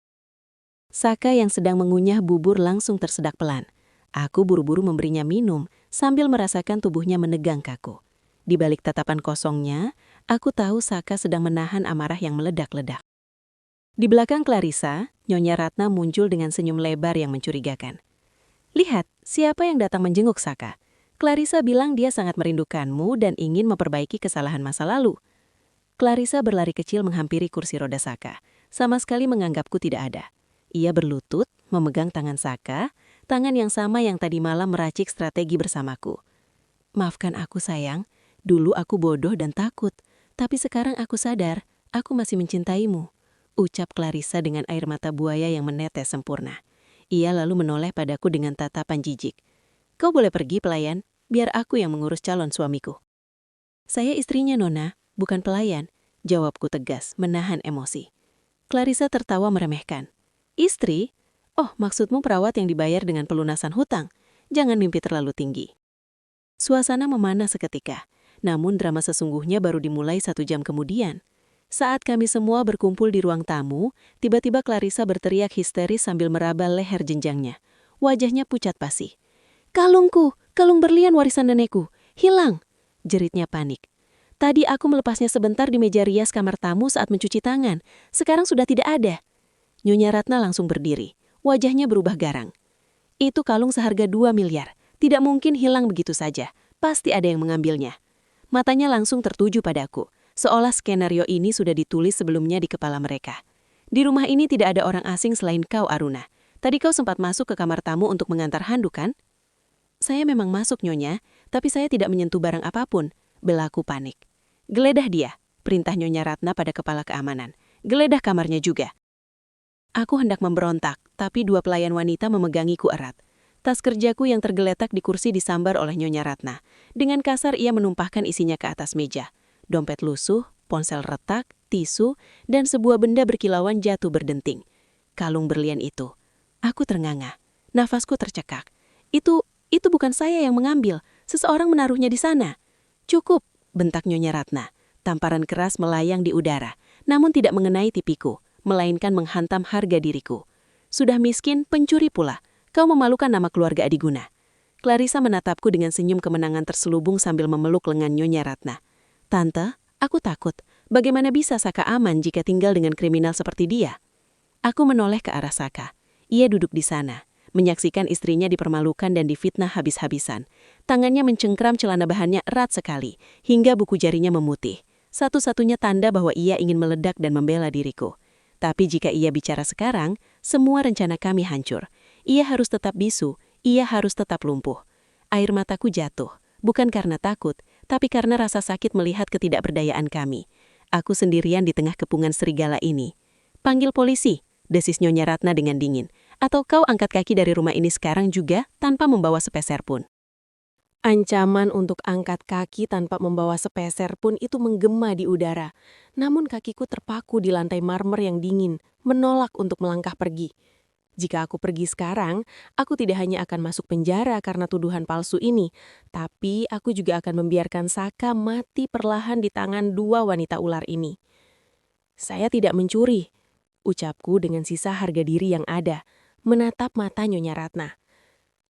Saka yang sedang mengunyah bubur langsung tersedak pelan. Aku buru-buru memberinya minum sambil merasakan tubuhnya menegang kaku. Di balik tatapan kosongnya, aku tahu Saka sedang menahan amarah yang meledak-ledak. Di belakang Clarissa, Nyonya Ratna muncul dengan senyum lebar yang mencurigakan. "Lihat, siapa yang datang menjenguk Saka. Clarissa bilang dia sangat merindukanmu dan ingin memperbaiki kesalahan masa lalu." Clarissa berlari kecil menghampiri kursi roda Saka, sama sekali menganggapku tidak ada. Ia berlutut, memegang tangan Saka, tangan yang sama yang tadi malam meracik strategi bersamaku. "Maafkan aku, sayang. Dulu aku bodoh dan takut, tapi sekarang aku sadar, aku masih mencintaimu," ucap Clarissa dengan air mata buaya yang menetes sempurna. Ia lalu menoleh padaku dengan tatapan jijik. "Kau boleh pergi, pelayan, biar aku yang mengurus calon suamiku." "Saya istrinya, Nona, bukan pelayan," jawabku tegas, menahan emosi. Clarissa tertawa meremehkan. "Istri? Oh, maksudmu perawat yang dibayar dengan pelunasan hutang? Jangan mimpi terlalu tinggi." Suasana memanas seketika. Namun drama sesungguhnya baru dimulai 1 jam kemudian. Saat kami semua berkumpul di ruang tamu, tiba-tiba Clarissa berteriak histeris sambil meraba leher jenjangnya. Wajahnya pucat pasi. "Kalungku, kalung berlian warisan nenekku, hilang!" jeritnya panik. "Tadi aku melepasnya sebentar di meja rias kamar tamu saat mencuci tangan. Sekarang sudah tidak ada." Nyonya Ratna langsung berdiri. Wajahnya berubah garang. "Itu kalung seharga 2 miliar. Tidak mungkin hilang begitu saja. Pasti ada yang mengambilnya." Matanya langsung tertuju padaku, seolah skenario ini sudah ditulis sebelumnya di kepala mereka. "Di rumah ini tidak ada orang asing selain kau, Aruna. Tadi kau sempat masuk ke kamar tamu untuk mengantar handuk, kan?" "Saya memang masuk, Nyonya, tapi saya tidak menyentuh barang apapun," belaku panik. "Geledah dia," perintah Nyonya Ratna pada kepala keamanan. "Geledah kamarnya juga." Aku hendak memberontak, tapi 2 pelayan wanita memegangiku erat. Tas kerjaku yang tergeletak di kursi disambar oleh Nyonya Ratna. Dengan kasar ia menumpahkan isinya ke atas meja. Dompet lusuh, ponsel retak, tisu, dan sebuah benda berkilauan jatuh berdenting. Kalung berlian itu. Aku ternganga. Nafasku tercekak. Itu bukan saya yang mengambil. Seseorang menaruhnya di sana." "Cukup," bentak Nyonya Ratna. Tamparan keras melayang di udara, namun tidak mengenai tipiku, melainkan menghantam harga diriku. "Sudah miskin, pencuri pula. Kau memalukan nama keluarga Adiguna." Clarissa menatapku dengan senyum kemenangan terselubung sambil memeluk lengan Nyonya Ratna. "Tante, aku takut. Bagaimana bisa Saka aman jika tinggal dengan kriminal seperti dia?" Aku menoleh ke arah Saka. Ia duduk di sana, menyaksikan istrinya dipermalukan dan difitnah habis-habisan. Tangannya mencengkram celana bahannya erat sekali, hingga buku jarinya memutih. Satu-satunya tanda bahwa ia ingin meledak dan membela diriku. Tapi jika ia bicara sekarang, semua rencana kami hancur. Ia harus tetap bisu, ia harus tetap lumpuh. Air mataku jatuh, bukan karena takut, tapi karena rasa sakit melihat ketidakberdayaan kami. Aku sendirian di tengah kepungan serigala ini. "Panggil polisi," desis Nyonya Ratna dengan dingin. "Atau kau angkat kaki dari rumah ini sekarang juga tanpa membawa sepeser pun." Ancaman untuk angkat kaki tanpa membawa sepeser pun itu menggema di udara. Namun kakiku terpaku di lantai marmer yang dingin, menolak untuk melangkah pergi. Jika aku pergi sekarang, aku tidak hanya akan masuk penjara karena tuduhan palsu ini, tapi aku juga akan membiarkan Saka mati perlahan di tangan dua wanita ular ini. Saya tidak mencuri, ucapku dengan sisa harga diri yang ada, menatap mata Nyonya Ratna.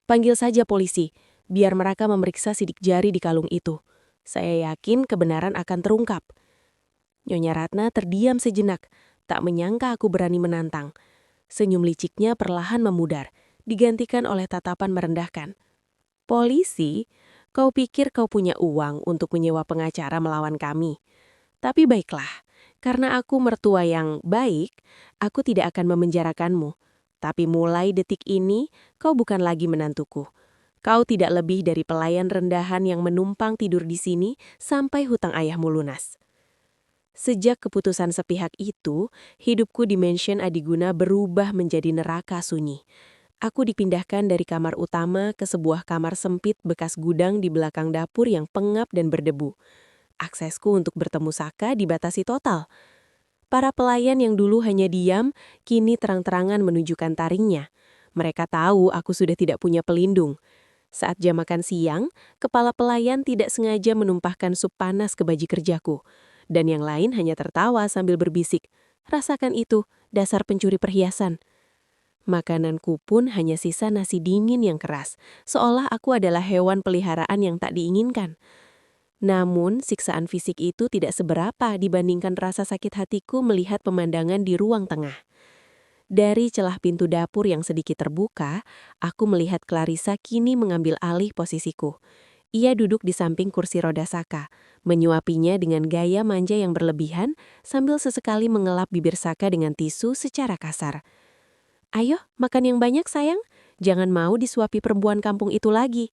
Panggil saja polisi, biar mereka memeriksa sidik jari di kalung itu. Saya yakin kebenaran akan terungkap. Nyonya Ratna terdiam sejenak, tak menyangka aku berani menantang. Senyum liciknya perlahan memudar, digantikan oleh tatapan merendahkan. Polisi, kau pikir kau punya uang untuk menyewa pengacara melawan kami? Tapi baiklah, karena aku mertua yang baik, aku tidak akan memenjarakanmu. Tapi mulai detik ini, kau bukan lagi menantuku. Kau tidak lebih dari pelayan rendahan yang menumpang tidur di sini sampai hutang ayahmu lunas. Sejak keputusan sepihak itu, hidupku di mansion Adiguna berubah menjadi neraka sunyi. Aku dipindahkan dari kamar utama ke sebuah kamar sempit bekas gudang di belakang dapur yang pengap dan berdebu. Aksesku untuk bertemu Saka dibatasi total. Para pelayan yang dulu hanya diam, kini terang-terangan menunjukkan taringnya. Mereka tahu aku sudah tidak punya pelindung. Saat jam makan siang, kepala pelayan tidak sengaja menumpahkan sup panas ke baju kerjaku. Dan yang lain hanya tertawa sambil berbisik, "Rasakan itu, dasar pencuri perhiasan." Makananku pun hanya sisa nasi dingin yang keras, seolah aku adalah hewan peliharaan yang tak diinginkan. Namun, siksaan fisik itu tidak seberapa dibandingkan rasa sakit hatiku melihat pemandangan di ruang tengah. Dari celah pintu dapur yang sedikit terbuka, aku melihat Clarissa kini mengambil alih posisiku. Ia duduk di samping kursi roda Saka, menyuapinya dengan gaya manja yang berlebihan sambil sesekali mengelap bibir Saka dengan tisu secara kasar. "Ayo, makan yang banyak sayang, jangan mau disuapi perempuan kampung itu lagi,"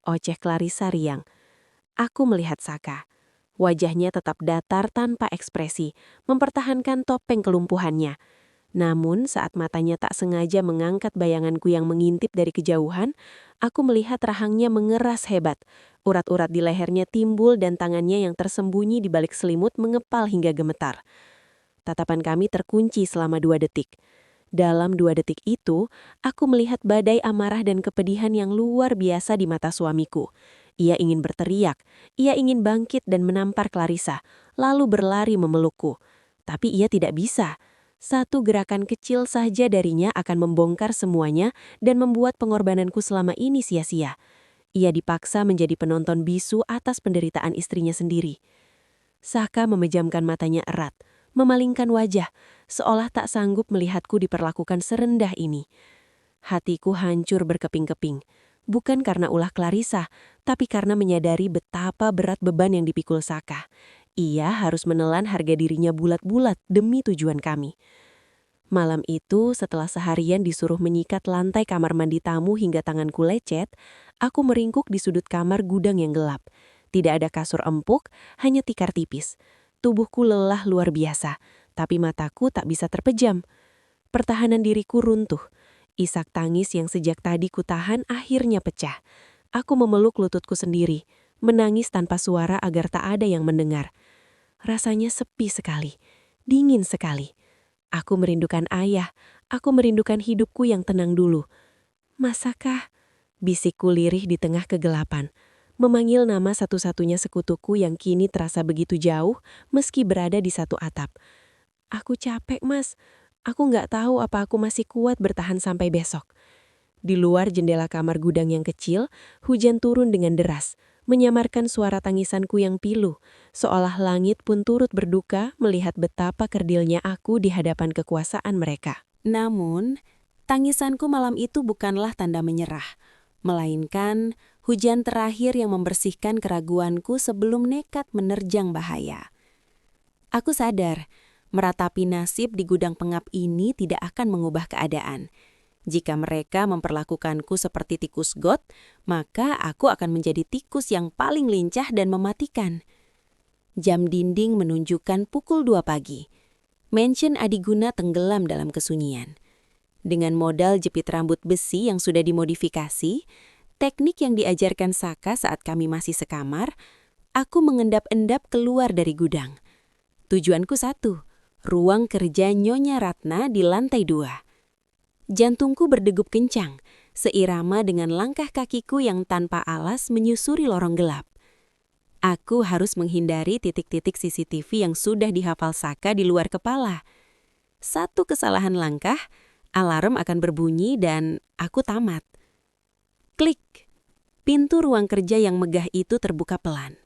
oceh Clarissa riang. Aku melihat Saka. Wajahnya tetap datar tanpa ekspresi, mempertahankan topeng kelumpuhannya. Namun saat matanya tak sengaja mengangkat bayanganku yang mengintip dari kejauhan, aku melihat rahangnya mengeras hebat. Urat-urat di lehernya timbul dan tangannya yang tersembunyi di balik selimut mengepal hingga gemetar. Tatapan kami terkunci selama 2 detik. Dalam 2 detik itu, aku melihat badai amarah dan kepedihan yang luar biasa di mata suamiku. Ia ingin berteriak, ia ingin bangkit dan menampar Clarissa, lalu berlari memelukku. Tapi ia tidak bisa. Satu gerakan kecil saja darinya akan membongkar semuanya dan membuat pengorbananku selama ini sia-sia. Ia dipaksa menjadi penonton bisu atas penderitaan istrinya sendiri. Saka memejamkan matanya erat, memalingkan wajah, seolah tak sanggup melihatku diperlakukan serendah ini. Hatiku hancur berkeping-keping, bukan karena ulah Clarissa, tapi karena menyadari betapa berat beban yang dipikul Saka. Ia harus menelan harga dirinya bulat-bulat demi tujuan kami. Malam itu, setelah seharian disuruh menyikat lantai kamar mandi tamu hingga tanganku lecet, aku meringkuk di sudut kamar gudang yang gelap. Tidak ada kasur empuk, hanya tikar tipis. Tubuhku lelah luar biasa, tapi mataku tak bisa terpejam. Pertahanan diriku runtuh. Isak tangis yang sejak tadi kutahan akhirnya pecah. Aku memeluk lututku sendiri, menangis tanpa suara agar tak ada yang mendengar. Rasanya sepi sekali, dingin sekali. Aku merindukan ayah, aku merindukan hidupku yang tenang dulu. "Masakah?" bisikku lirih di tengah kegelapan, memanggil nama satu-satunya sekutuku yang kini terasa begitu jauh meski berada di satu atap. "Aku capek, Mas. Aku nggak tahu apa aku masih kuat bertahan sampai besok." Di luar jendela kamar gudang yang kecil, hujan turun dengan deras, menyamarkan suara tangisanku yang pilu, seolah langit pun turut berduka melihat betapa kerdilnya aku di hadapan kekuasaan mereka. Namun, tangisanku malam itu bukanlah tanda menyerah, melainkan hujan terakhir yang membersihkan keraguanku sebelum nekat menerjang bahaya. Aku sadar, meratapi nasib di gudang pengap ini tidak akan mengubah keadaan. Jika mereka memperlakukanku seperti tikus got, maka aku akan menjadi tikus yang paling lincah dan mematikan. Jam dinding menunjukkan pukul 2 pagi. Mansion Adiguna tenggelam dalam kesunyian. Dengan modal jepit rambut besi yang sudah dimodifikasi, teknik yang diajarkan Saka saat kami masih sekamar, aku mengendap-endap keluar dari gudang. Tujuanku satu, ruang kerja Nyonya Ratna di lantai 2. Jantungku berdegup kencang, seirama dengan langkah kakiku yang tanpa alas menyusuri lorong gelap. Aku harus menghindari titik-titik CCTV yang sudah dihafal Saka di luar kepala. Satu kesalahan langkah, alarm akan berbunyi dan aku tamat. Klik. Pintu ruang kerja yang megah itu terbuka pelan.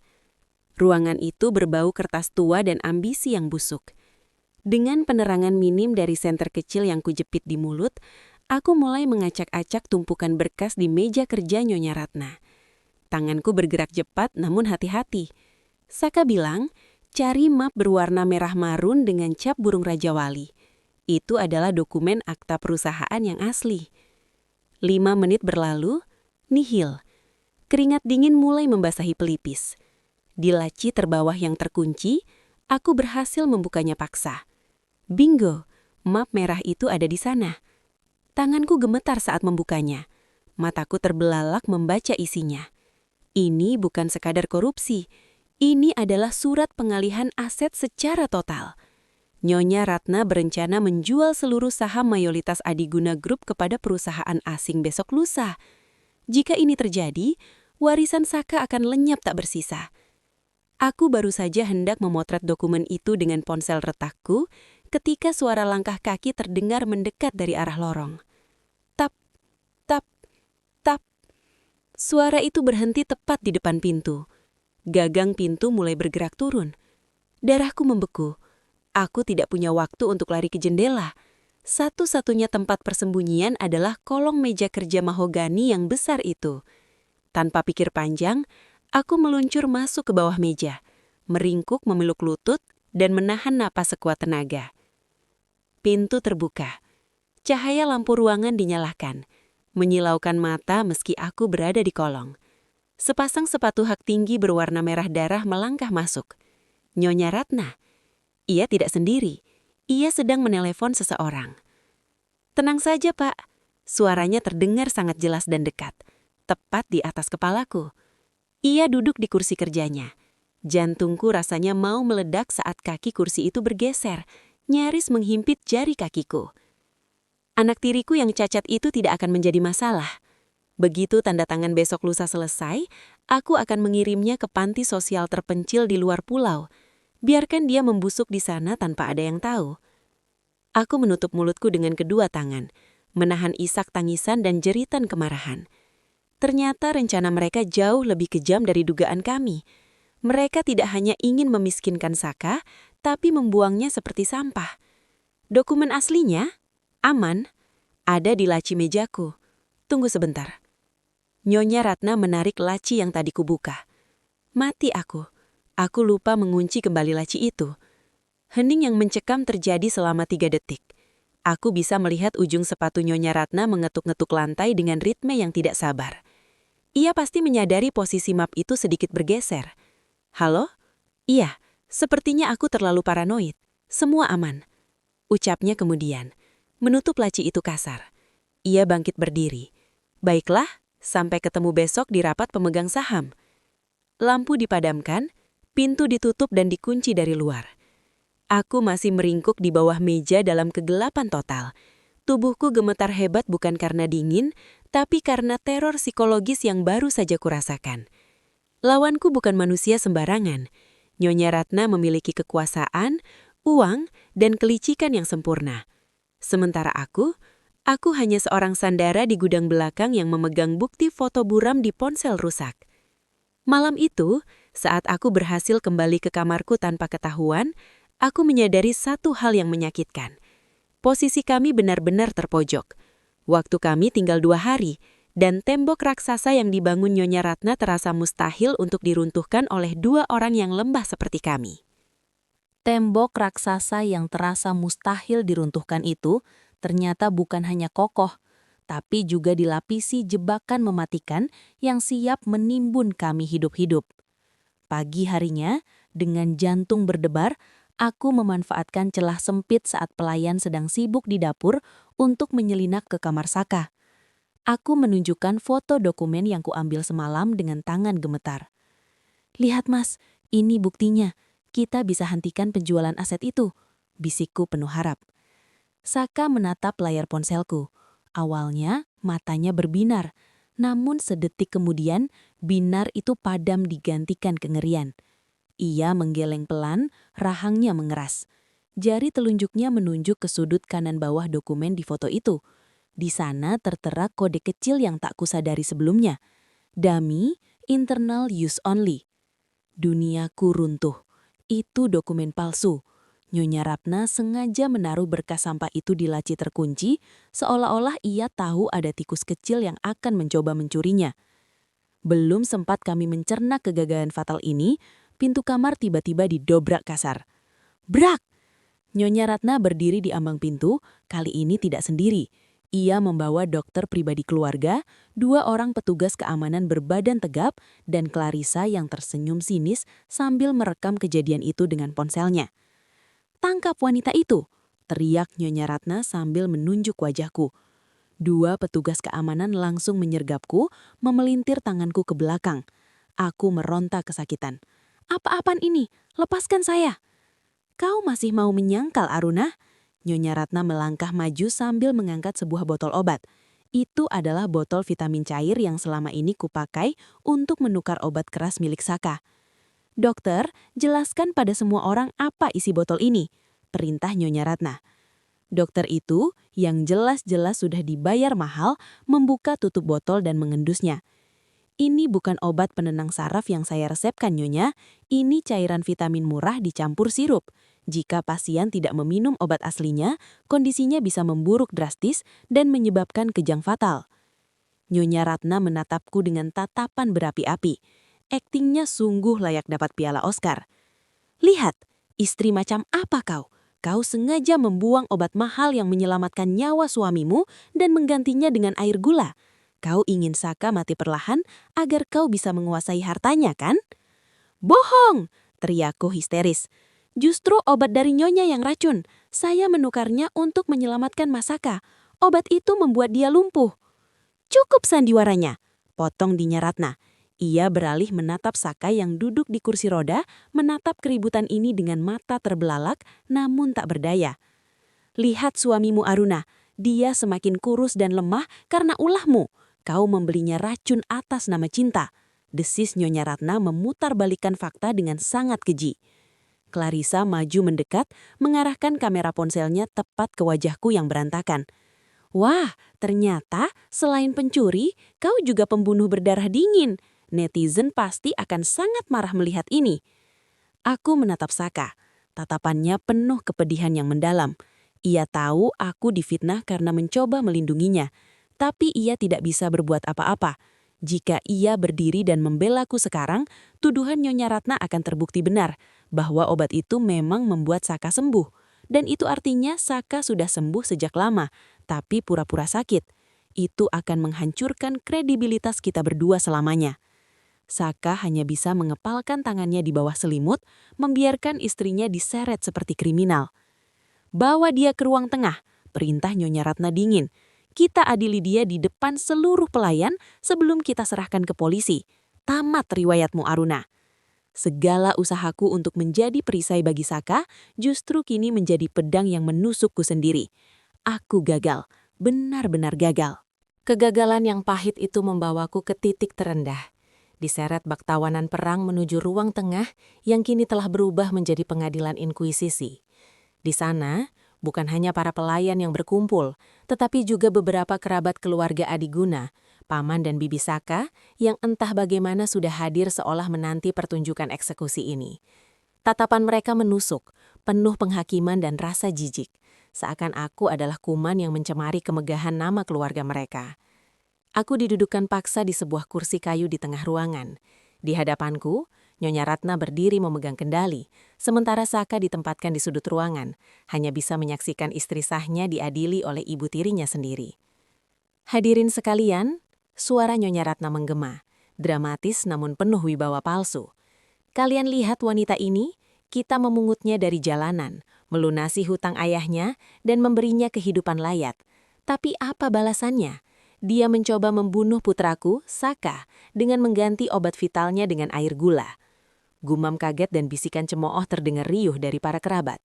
Ruangan itu berbau kertas tua dan ambisi yang busuk. Dengan penerangan minim dari senter kecil yang kujepit di mulut, aku mulai mengacak-acak tumpukan berkas di meja kerja Nyonya Ratna. Tanganku bergerak cepat namun hati-hati. Saka bilang, cari map berwarna merah marun dengan cap burung Raja Wali. Itu adalah dokumen akta perusahaan yang asli. 5 menit berlalu, nihil. Keringat dingin mulai membasahi pelipis. Di laci terbawah yang terkunci, aku berhasil membukanya paksa. Bingo, map merah itu ada di sana. Tanganku gemetar saat membukanya. Mataku terbelalak membaca isinya. Ini bukan sekadar korupsi. Ini adalah surat pengalihan aset secara total. Nyonya Ratna berencana menjual seluruh saham mayoritas Adiguna Group kepada perusahaan asing besok lusa. Jika ini terjadi, warisan Saka akan lenyap tak bersisa. Aku baru saja hendak memotret dokumen itu dengan ponsel retakku ketika suara langkah kaki terdengar mendekat dari arah lorong. Tap, tap, tap. Suara itu berhenti tepat di depan pintu. Gagang pintu mulai bergerak turun. Darahku membeku. Aku tidak punya waktu untuk lari ke jendela. Satu-satunya tempat persembunyian adalah kolong meja kerja mahogani yang besar itu. Tanpa pikir panjang, aku meluncur masuk ke bawah meja, meringkuk memeluk lutut, dan menahan napas sekuat tenaga. Pintu terbuka. Cahaya lampu ruangan dinyalakan, menyilaukan mata meski aku berada di kolong. Sepasang sepatu hak tinggi berwarna merah darah melangkah masuk. Nyonya Ratna. Ia tidak sendiri. Ia sedang menelepon seseorang. Tenang saja, Pak. Suaranya terdengar sangat jelas dan dekat, tepat di atas kepalaku. Ia duduk di kursi kerjanya. Jantungku rasanya mau meledak saat kaki kursi itu bergeser, nyaris menghimpit jari kakiku. Anak tiriku yang cacat itu tidak akan menjadi masalah. Begitu tanda tangan besok lusa selesai, aku akan mengirimnya ke panti sosial terpencil di luar pulau. Biarkan dia membusuk di sana tanpa ada yang tahu. Aku menutup mulutku dengan kedua tangan, menahan isak tangisan dan jeritan kemarahan. Ternyata rencana mereka jauh lebih kejam dari dugaan kami. Mereka tidak hanya ingin memiskinkan Saka, tapi membuangnya seperti sampah. Dokumen aslinya, aman, ada di laci mejaku. Tunggu sebentar. Nyonya Ratna menarik laci yang tadi kubuka. Mati aku. Aku lupa mengunci kembali laci itu. Hening yang mencekam terjadi selama 3 detik. Aku bisa melihat ujung sepatu Nyonya Ratna mengetuk-ngetuk lantai dengan ritme yang tidak sabar. Ia pasti menyadari posisi map itu sedikit bergeser. Halo? Iya, sepertinya aku terlalu paranoid. Semua aman. Ucapnya kemudian. Menutup laci itu kasar. Ia bangkit berdiri. Baiklah, sampai ketemu besok di rapat pemegang saham. Lampu dipadamkan, pintu ditutup dan dikunci dari luar. Aku masih meringkuk di bawah meja dalam kegelapan total. Tubuhku gemetar hebat bukan karena dingin, tapi karena teror psikologis yang baru saja kurasakan. Lawanku bukan manusia sembarangan. Nyonya Ratna memiliki kekuasaan, uang, dan kelicikan yang sempurna. Sementara aku hanya seorang sandara di gudang belakang yang memegang bukti foto buram di ponsel rusak. Malam itu, saat aku berhasil kembali ke kamarku tanpa ketahuan, aku menyadari satu hal yang menyakitkan. Posisi kami benar-benar terpojok. Waktu kami tinggal 2 hari, dan tembok raksasa yang dibangun Nyonya Ratna terasa mustahil untuk diruntuhkan oleh 2 orang yang lembah seperti kami. Tembok raksasa yang terasa mustahil diruntuhkan itu ternyata bukan hanya kokoh, tapi juga dilapisi jebakan mematikan yang siap menimbun kami hidup-hidup. Pagi harinya, dengan jantung berdebar, aku memanfaatkan celah sempit saat pelayan sedang sibuk di dapur untuk menyelinap ke kamar Saka. Aku menunjukkan foto dokumen yang kuambil semalam dengan tangan gemetar. Lihat Mas, ini buktinya. Kita bisa hentikan penjualan aset itu, bisikku penuh harap. Saka menatap layar ponselku. Awalnya, matanya berbinar. Namun sedetik kemudian, binar itu padam digantikan kengerian. Ia menggeleng pelan, rahangnya mengeras. Jari telunjuknya menunjuk ke sudut kanan bawah dokumen di foto itu. Di sana tertera kode kecil yang tak kusadari sebelumnya. Dummy, internal use only. Duniaku runtuh. Itu dokumen palsu. Nyonya Ratna sengaja menaruh berkas sampah itu di laci terkunci, seolah-olah ia tahu ada tikus kecil yang akan mencoba mencurinya. Belum sempat kami mencerna kegagalan fatal ini, pintu kamar tiba-tiba didobrak kasar. Brak! Nyonya Ratna berdiri di ambang pintu, kali ini tidak sendiri. Ia membawa dokter pribadi keluarga, 2 orang petugas keamanan berbadan tegap, dan Clarissa yang tersenyum sinis sambil merekam kejadian itu dengan ponselnya. "Tangkap wanita itu!" teriak Nyonya Ratna sambil menunjuk wajahku. 2 petugas keamanan langsung menyergapku, memelintir tanganku ke belakang. Aku meronta kesakitan. "Apa-apaan ini? Lepaskan saya!" "Kau masih mau menyangkal, Aruna?" Nyonya Ratna melangkah maju sambil mengangkat sebuah botol obat. Itu adalah botol vitamin cair yang selama ini kupakai untuk menukar obat keras milik Saka. "Dokter, jelaskan pada semua orang apa isi botol ini," perintah Nyonya Ratna. Dokter itu, yang jelas-jelas sudah dibayar mahal, membuka tutup botol dan mengendusnya. "Ini bukan obat penenang saraf yang saya resepkan, Nyonya. Ini cairan vitamin murah dicampur sirup. Jika pasien tidak meminum obat aslinya, kondisinya bisa memburuk drastis dan menyebabkan kejang fatal." Nyonya Ratna menatapku dengan tatapan berapi-api. Aktingnya sungguh layak dapat piala Oscar. "Lihat, istri macam apa kau? Kau sengaja membuang obat mahal yang menyelamatkan nyawa suamimu dan menggantinya dengan air gula. Kau ingin Saka mati perlahan agar kau bisa menguasai hartanya, kan?" "Bohong!" teriakku histeris. "Justru obat dari Nyonya yang racun. Saya menukarnya untuk menyelamatkan Mas Saka. Obat itu membuat dia lumpuh." "Cukup sandiwaranya," potong Dinya Ratna. Ia beralih menatap Saka yang duduk di kursi roda, menatap keributan ini dengan mata terbelalak, namun tak berdaya. "Lihat suamimu Aruna, dia semakin kurus dan lemah karena ulahmu. Kau membelinya racun atas nama cinta," desis Nyonya Ratna memutarbalikkan fakta dengan sangat keji. Clarissa maju mendekat, mengarahkan kamera ponselnya tepat ke wajahku yang berantakan. "Wah, ternyata selain pencuri, kau juga pembunuh berdarah dingin. Netizen pasti akan sangat marah melihat ini." Aku menatap Saka. Tatapannya penuh kepedihan yang mendalam. Ia tahu aku difitnah karena mencoba melindunginya. Tapi ia tidak bisa berbuat apa-apa. Jika ia berdiri dan membelaku sekarang, tuduhan Nyonya Ratna akan terbukti benar, bahwa obat itu memang membuat Saka sembuh. Dan itu artinya Saka sudah sembuh sejak lama, tapi pura-pura sakit. Itu akan menghancurkan kredibilitas kita berdua selamanya. Saka hanya bisa mengepalkan tangannya di bawah selimut, membiarkan istrinya diseret seperti kriminal. "Bawa dia ke ruang tengah," perintah Nyonya Ratna dingin. "Kita adili dia di depan seluruh pelayan sebelum kita serahkan ke polisi. Tamat riwayatmu, Aruna." Segala usahaku untuk menjadi perisai bagi Saka justru kini menjadi pedang yang menusukku sendiri. Aku gagal, benar-benar gagal. Kegagalan yang pahit itu membawaku ke titik terendah. Diseret bak tawanan perang menuju ruang tengah yang kini telah berubah menjadi pengadilan inkuisisi. Di sana, bukan hanya para pelayan yang berkumpul, tetapi juga beberapa kerabat keluarga Adiguna, paman dan bibi Saka, yang entah bagaimana sudah hadir seolah menanti pertunjukan eksekusi ini. Tatapan mereka menusuk, penuh penghakiman dan rasa jijik, seakan aku adalah kuman yang mencemari kemegahan nama keluarga mereka. Aku didudukkan paksa di sebuah kursi kayu di tengah ruangan. Di hadapanku, Nyonya Ratna berdiri memegang kendali, sementara Saka ditempatkan di sudut ruangan, hanya bisa menyaksikan istri sahnya diadili oleh ibu tirinya sendiri. Hadirin sekalian, suara Nyonya Ratna menggema, dramatis namun penuh wibawa palsu. "Kalian lihat wanita ini? Kita memungutnya dari jalanan, melunasi hutang ayahnya, dan memberinya kehidupan layak. Tapi apa balasannya? Dia mencoba membunuh putraku, Saka, dengan mengganti obat vitalnya dengan air gula." Gumam kaget dan bisikan cemooh terdengar riuh dari para kerabat.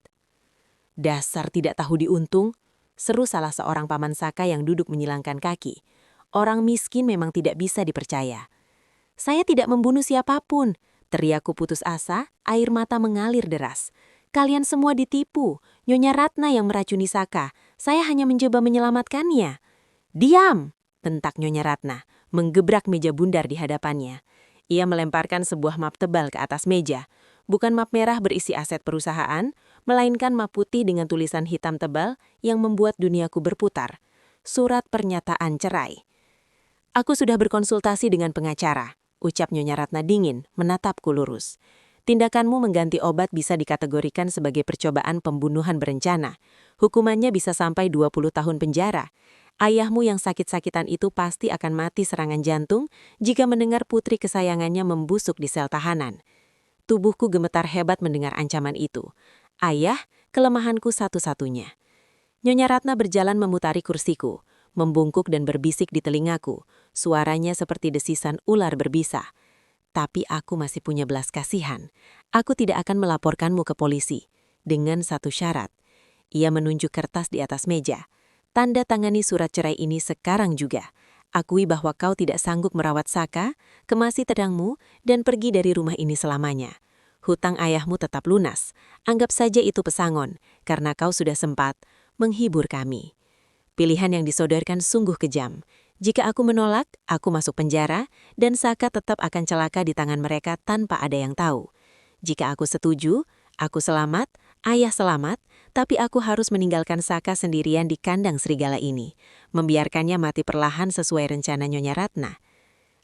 "Dasar tidak tahu diuntung. seru salah seorang paman Saka yang duduk menyilangkan kaki. Orang miskin memang tidak bisa dipercaya. Saya tidak membunuh siapapun, teriakku putus asa, air mata mengalir deras. Kalian semua ditipu, Nyonya Ratna yang meracuni Saka. Saya hanya mencoba menyelamatkannya. Diam, bentak Nyonya Ratna, menggebrak meja bundar di hadapannya. Ia melemparkan sebuah map tebal ke atas meja. Bukan map merah berisi aset perusahaan, melainkan map putih dengan tulisan hitam tebal yang membuat duniaku berputar. Surat pernyataan cerai. Aku sudah berkonsultasi dengan pengacara, ucap Nyonya Ratna dingin, menatapku lurus. Tindakanmu mengganti obat bisa dikategorikan sebagai percobaan pembunuhan berencana. Hukumannya bisa sampai 20 tahun penjara. Ayahmu yang sakit-sakitan itu pasti akan mati serangan jantung jika mendengar putri kesayangannya membusuk di sel tahanan. Tubuhku gemetar hebat mendengar ancaman itu. Ayah, kelemahanku satu-satunya. Nyonya Ratna berjalan memutari kursiku, membungkuk dan berbisik di telingaku. Suaranya seperti desisan ular berbisa. Tapi aku masih punya belas kasihan. Aku tidak akan melaporkanmu ke polisi. Dengan satu syarat. Ia menunjuk kertas di atas meja. Tanda tangani surat cerai ini sekarang juga. Akui bahwa kau tidak sanggup merawat Saka, kemasi terangmu, dan pergi dari rumah ini selamanya. Hutang ayahmu tetap lunas. Anggap saja itu pesangon, karena kau sudah sempat menghibur kami. Pilihan yang disodorkan sungguh kejam. Jika aku menolak, aku masuk penjara, dan Saka tetap akan celaka di tangan mereka tanpa ada yang tahu. Jika aku setuju, aku selamat, ayah selamat, tapi aku harus meninggalkan Saka sendirian di kandang serigala ini, membiarkannya mati perlahan sesuai rencana Nyonya Ratna.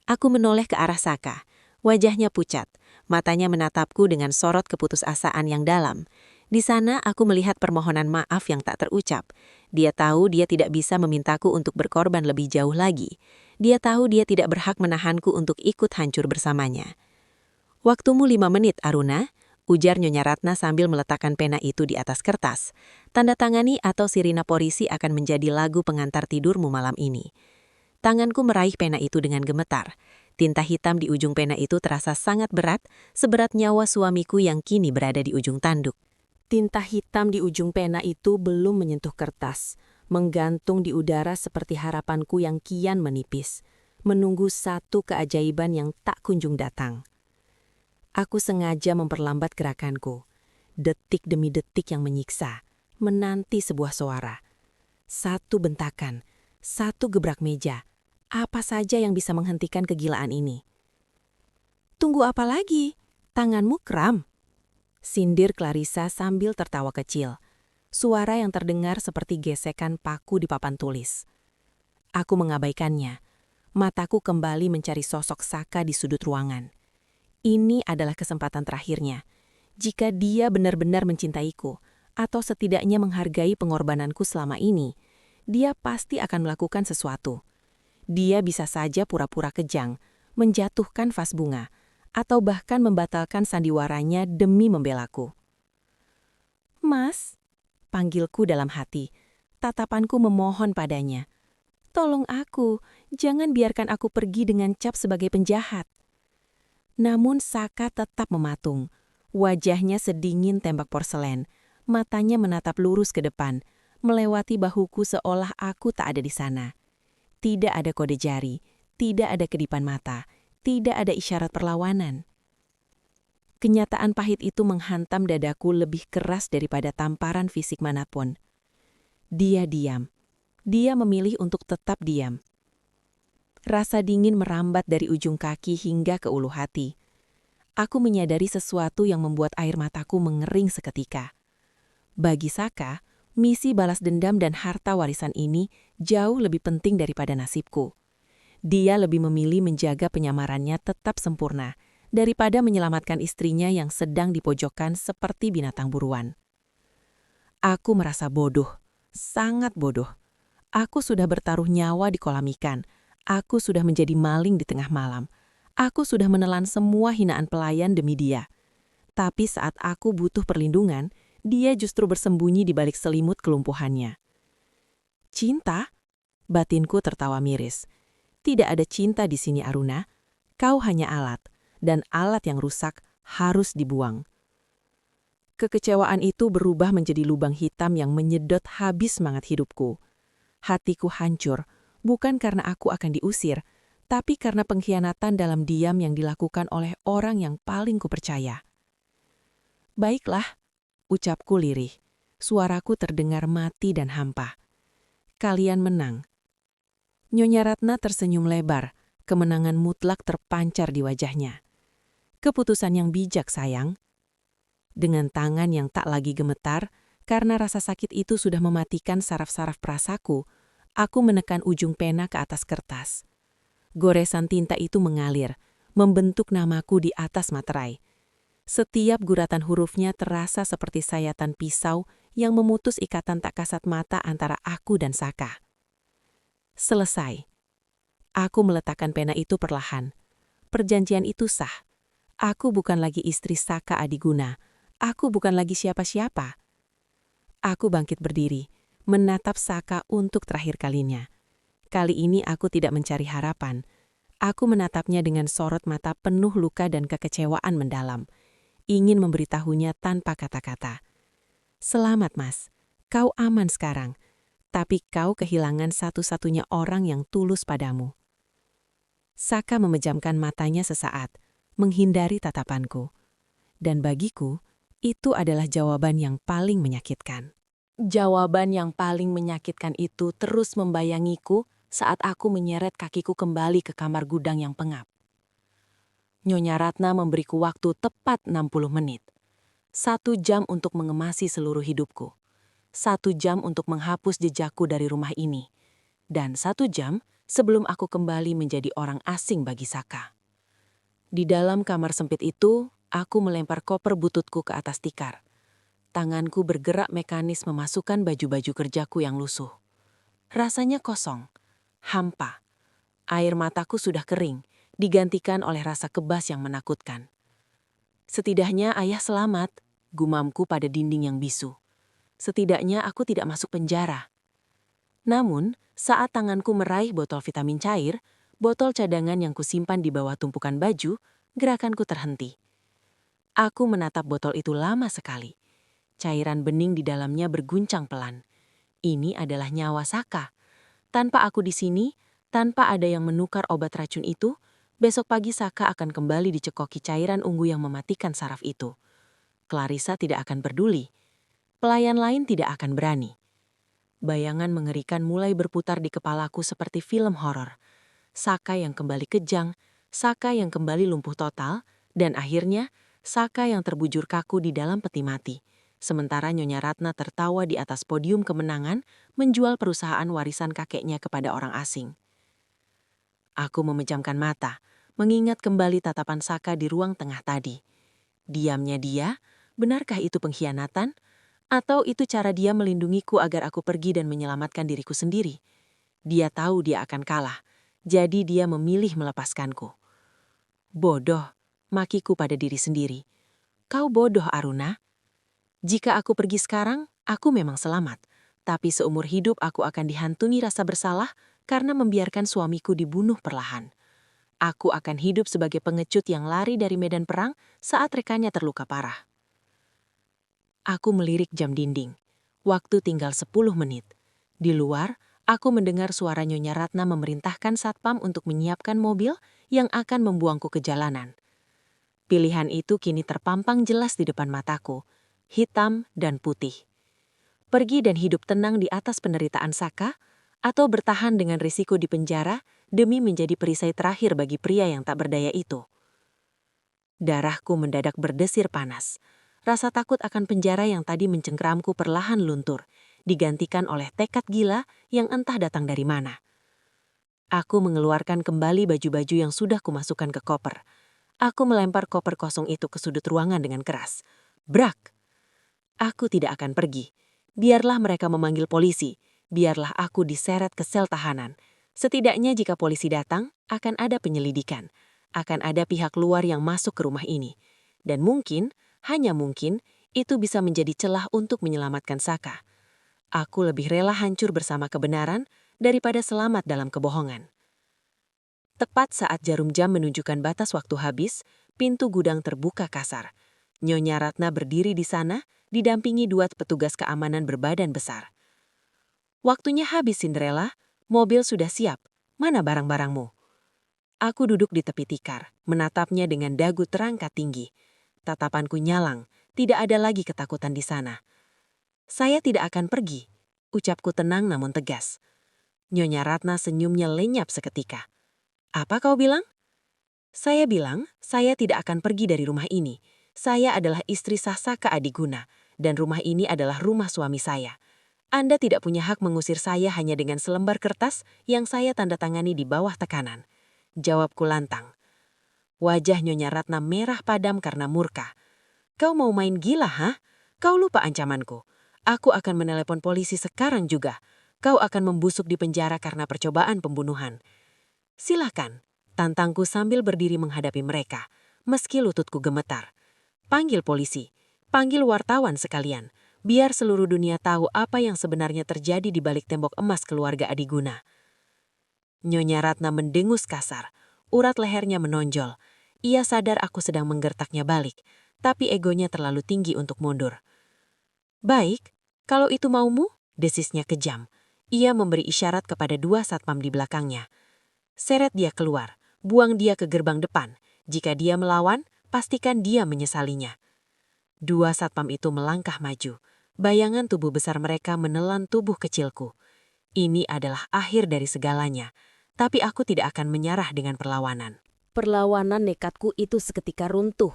Aku menoleh ke arah Saka. Wajahnya pucat, matanya menatapku dengan sorot keputusasaan yang dalam. Di sana aku melihat permohonan maaf yang tak terucap. Dia tahu dia tidak bisa memintaku untuk berkorban lebih jauh lagi. Dia tahu dia tidak berhak menahanku untuk ikut hancur bersamanya. Waktumu 5 menit, Aruna, ujar Nyonya Ratna sambil meletakkan pena itu di atas kertas. Tanda tangani atau sirina polisi akan menjadi lagu pengantar tidurmu malam ini. Tanganku meraih pena itu dengan gemetar. Tinta hitam di ujung pena itu terasa sangat berat, seberat nyawa suamiku yang kini berada di ujung tanduk. Tinta hitam di ujung pena itu belum menyentuh kertas, menggantung di udara seperti harapanku yang kian menipis, menunggu satu keajaiban yang tak kunjung datang. Aku sengaja memperlambat gerakanku, detik demi detik yang menyiksa, menanti sebuah suara. Satu bentakan, satu gebrak meja, apa saja yang bisa menghentikan kegilaan ini. Tunggu apa lagi? Tanganmu kram. Sindir Clarissa sambil tertawa kecil. Suara yang terdengar seperti gesekan paku di papan tulis. Aku mengabaikannya. Mataku kembali mencari sosok Saka di sudut ruangan. Ini adalah kesempatan terakhirnya. Jika dia benar-benar mencintaiku, atau setidaknya menghargai pengorbananku selama ini, dia pasti akan melakukan sesuatu. Dia bisa saja pura-pura kejang, menjatuhkan vas bunga, atau bahkan membatalkan sandiwaranya demi membelaku. Mas, panggilku dalam hati. Tatapanku memohon padanya. Tolong aku, jangan biarkan aku pergi dengan cap sebagai penjahat. Namun Saka tetap mematung. Wajahnya sedingin tembak porselen. Matanya menatap lurus ke depan, melewati bahuku seolah aku tak ada di sana. Tidak ada kode jari, tidak ada kedipan mata, tidak ada isyarat perlawanan. Kenyataan pahit itu menghantam dadaku lebih keras daripada tamparan fisik manapun. Dia diam. Dia memilih untuk tetap diam. Rasa dingin merambat dari ujung kaki hingga ke ulu hati. Aku menyadari sesuatu yang membuat air mataku mengering seketika. Bagi Saka, misi balas dendam dan harta warisan ini jauh lebih penting daripada nasibku. Dia lebih memilih menjaga penyamarannya tetap sempurna daripada menyelamatkan istrinya yang sedang dipojokkan seperti binatang buruan. Aku merasa bodoh, sangat bodoh. Aku sudah bertaruh nyawa di kolam ikan. Aku sudah menjadi maling di tengah malam. Aku sudah menelan semua hinaan pelayan demi dia. Tapi saat aku butuh perlindungan, dia justru bersembunyi di balik selimut kelumpuhannya. Cinta? Batinku tertawa miris. Tidak ada cinta di sini, Aruna. Kau hanya alat, dan alat yang rusak harus dibuang. Kekecewaan itu berubah menjadi lubang hitam yang menyedot habis semangat hidupku. Hatiku hancur, bukan karena aku akan diusir, tapi karena pengkhianatan dalam diam yang dilakukan oleh orang yang paling kupercaya. Baiklah, ucapku lirih. Suaraku terdengar mati dan hampa. Kalian menang. Nyonya Ratna tersenyum lebar, kemenangan mutlak terpancar di wajahnya. Keputusan yang bijak, sayang. Dengan tangan yang tak lagi gemetar, karena rasa sakit itu sudah mematikan saraf-saraf perasaku, aku menekan ujung pena ke atas kertas. Goresan tinta itu mengalir, membentuk namaku di atas materai. Setiap guratan hurufnya terasa seperti sayatan pisau yang memutus ikatan tak kasat mata antara aku dan Saka. Selesai. Aku meletakkan pena itu perlahan. Perjanjian itu sah. Aku bukan lagi istri Saka Adiguna. Aku bukan lagi siapa-siapa. Aku bangkit berdiri, menatap Saka untuk terakhir kalinya. Kali ini aku tidak mencari harapan. Aku menatapnya dengan sorot mata penuh luka dan kekecewaan mendalam. Ingin memberitahunya tanpa kata-kata. Selamat, Mas. Kau aman sekarang. Tapi kau kehilangan satu-satunya orang yang tulus padamu. Saka memejamkan matanya sesaat, menghindari tatapanku. Dan bagiku, itu adalah jawaban yang paling menyakitkan. Jawaban yang paling menyakitkan itu terus membayangiku saat aku menyeret kakiku kembali ke kamar gudang yang pengap. Nyonya Ratna memberiku waktu tepat 60 menit. 1 jam untuk mengemasi seluruh hidupku. 1 jam untuk menghapus jejakku dari rumah ini. Dan 1 jam sebelum aku kembali menjadi orang asing bagi Saka. Di dalam kamar sempit itu, aku melempar koper bututku ke atas tikar. Tanganku bergerak mekanis memasukkan baju-baju kerjaku yang lusuh. Rasanya kosong, hampa. Air mataku sudah kering, digantikan oleh rasa kebas yang menakutkan. Setidaknya ayah selamat, gumamku pada dinding yang bisu. Setidaknya aku tidak masuk penjara. Namun, saat tanganku meraih botol vitamin cair, botol cadangan yang kusimpan di bawah tumpukan baju, gerakanku terhenti. Aku menatap botol itu lama sekali. Cairan bening di dalamnya berguncang pelan. Ini adalah nyawa Saka. Tanpa aku di sini, tanpa ada yang menukar obat racun itu, besok pagi Saka akan kembali dicekoki cairan ungu yang mematikan saraf itu. Clarissa tidak akan peduli. Pelayan lain tidak akan berani. Bayangan mengerikan mulai berputar di kepalaku seperti film horor. Saka yang kembali kejang, Saka yang kembali lumpuh total, dan akhirnya Saka yang terbujur kaku di dalam peti mati. Sementara Nyonya Ratna tertawa di atas podium kemenangan menjual perusahaan warisan kakeknya kepada orang asing. Aku memejamkan mata, mengingat kembali tatapan Saka di ruang tengah tadi. Diamnya dia, benarkah itu pengkhianatan? Atau itu cara dia melindungiku agar aku pergi dan menyelamatkan diriku sendiri? Dia tahu dia akan kalah, jadi dia memilih melepaskanku. Bodoh, makiku pada diri sendiri. Kau bodoh, Aruna. Jika aku pergi sekarang, aku memang selamat. Tapi seumur hidup aku akan dihantui rasa bersalah karena membiarkan suamiku dibunuh perlahan. Aku akan hidup sebagai pengecut yang lari dari medan perang saat rekannya terluka parah. Aku melirik jam dinding. Waktu tinggal 10 menit. Di luar, aku mendengar suara Nyonya Ratna memerintahkan satpam untuk menyiapkan mobil yang akan membuangku ke jalanan. Pilihan itu kini terpampang jelas di depan mataku, hitam dan putih. Pergi dan hidup tenang di atas penderitaan Saka, atau bertahan dengan risiko di penjara demi menjadi perisai terakhir bagi pria yang tak berdaya itu. Darahku mendadak berdesir panas. Rasa takut akan penjara yang tadi mencengkeramku perlahan luntur, digantikan oleh tekad gila yang entah datang dari mana. Aku mengeluarkan kembali baju-baju yang sudah kumasukkan ke koper. Aku melempar koper kosong itu ke sudut ruangan dengan keras. Brak! Aku tidak akan pergi. Biarlah mereka memanggil polisi. Biarlah aku diseret ke sel tahanan. Setidaknya jika polisi datang, akan ada penyelidikan. Akan ada pihak luar yang masuk ke rumah ini. Dan mungkin, hanya mungkin, itu bisa menjadi celah untuk menyelamatkan Saka. Aku lebih rela hancur bersama kebenaran daripada selamat dalam kebohongan. Tepat saat jarum jam menunjukkan batas waktu habis, pintu gudang terbuka kasar. Nyonya Ratna berdiri di sana, didampingi 2 petugas keamanan berbadan besar. Waktunya habis, Cinderella. Mobil sudah siap. Mana barang-barangmu? Aku duduk di tepi tikar, menatapnya dengan dagu terangkat tinggi. Tatapanku nyalang, tidak ada lagi ketakutan di sana. Saya tidak akan pergi, ucapku tenang namun tegas. Nyonya Ratna senyumnya lenyap seketika. Apa kau bilang? Saya bilang, saya tidak akan pergi dari rumah ini. Saya adalah istri sah Saka Adiguna, dan rumah ini adalah rumah suami saya. Anda tidak punya hak mengusir saya hanya dengan selembar kertas yang saya tanda tangani di bawah tekanan. Jawabku lantang. Wajah Nyonya Ratna merah padam karena murka. Kau mau main gila, ha? Kau lupa ancamanku. Aku akan menelepon polisi sekarang juga. Kau akan membusuk di penjara karena percobaan pembunuhan. Silakan, tantangku sambil berdiri menghadapi mereka, meski lututku gemetar. Panggil polisi, panggil wartawan sekalian. Biar seluruh dunia tahu apa yang sebenarnya terjadi di balik tembok emas keluarga Adiguna. Nyonya Ratna mendengus kasar, urat lehernya menonjol. Ia sadar aku sedang menggertaknya balik, tapi egonya terlalu tinggi untuk mundur. Baik, kalau itu maumu, desisnya kejam. Ia memberi isyarat kepada 2 satpam di belakangnya. Seret dia keluar, buang dia ke gerbang depan. Jika dia melawan, pastikan dia menyesalinya. 2 satpam itu melangkah maju. Bayangan tubuh besar mereka menelan tubuh kecilku. Ini adalah akhir dari segalanya, tapi aku tidak akan menyerah dengan perlawanan. Perlawanan nekatku itu seketika runtuh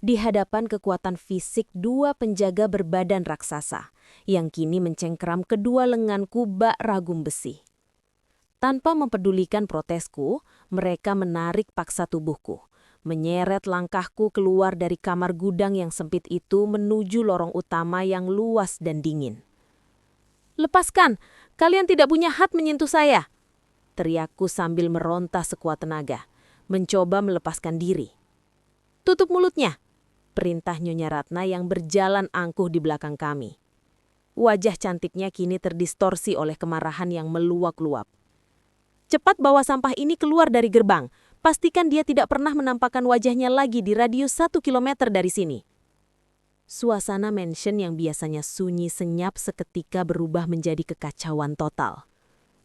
di hadapan kekuatan fisik 2 penjaga berbadan raksasa yang kini mencengkeram kedua lenganku bak ragum besi. Tanpa mempedulikan protesku, mereka menarik paksa tubuhku, menyeret langkahku keluar dari kamar gudang yang sempit itu menuju lorong utama yang luas dan dingin. "Lepaskan! Kalian tidak punya hak menyentuh saya!" teriakku sambil meronta sekuat tenaga, mencoba melepaskan diri. "Tutup mulutnya!" perintah Nyonya Ratna yang berjalan angkuh di belakang kami. Wajah cantiknya kini terdistorsi oleh kemarahan yang meluap-luap. "Cepat bawa sampah ini keluar dari gerbang. Pastikan dia tidak pernah menampakkan wajahnya lagi di radius 1 kilometer dari sini." Suasana mansion yang biasanya sunyi senyap seketika berubah menjadi kekacauan total.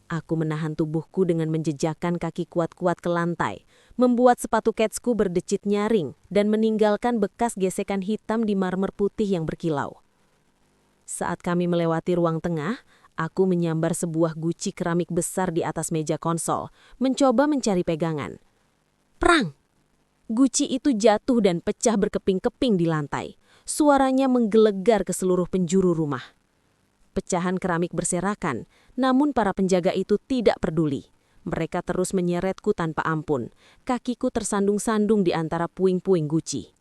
Aku menahan tubuhku dengan menjejakkan kaki kuat-kuat ke lantai, membuat sepatu ketsku berdecit nyaring, dan meninggalkan bekas gesekan hitam di marmer putih yang berkilau. Saat kami melewati ruang tengah, aku menyambar sebuah guci keramik besar di atas meja konsol, mencoba mencari pegangan. Prang! Guci itu jatuh dan pecah berkeping-keping di lantai. Suaranya menggelegar ke seluruh penjuru rumah. Pecahan keramik berserakan, namun para penjaga itu tidak peduli. Mereka terus menyeretku tanpa ampun. Kakiku tersandung-sandung di antara puing-puing guci.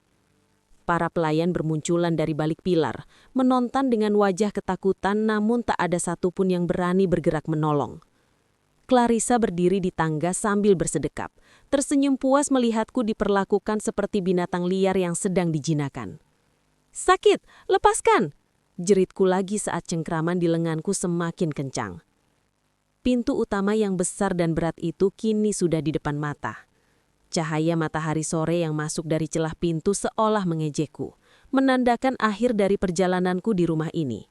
Para pelayan bermunculan dari balik pilar, menonton dengan wajah ketakutan namun tak ada satupun yang berani bergerak menolong. Clarissa berdiri di tangga sambil bersedekap, tersenyum puas melihatku diperlakukan seperti binatang liar yang sedang dijinakan. "Sakit, lepaskan!" jeritku lagi saat cengkraman di lenganku semakin kencang. Pintu utama yang besar dan berat itu kini sudah di depan mata. Cahaya matahari sore yang masuk dari celah pintu seolah mengejekku, menandakan akhir dari perjalananku di rumah ini.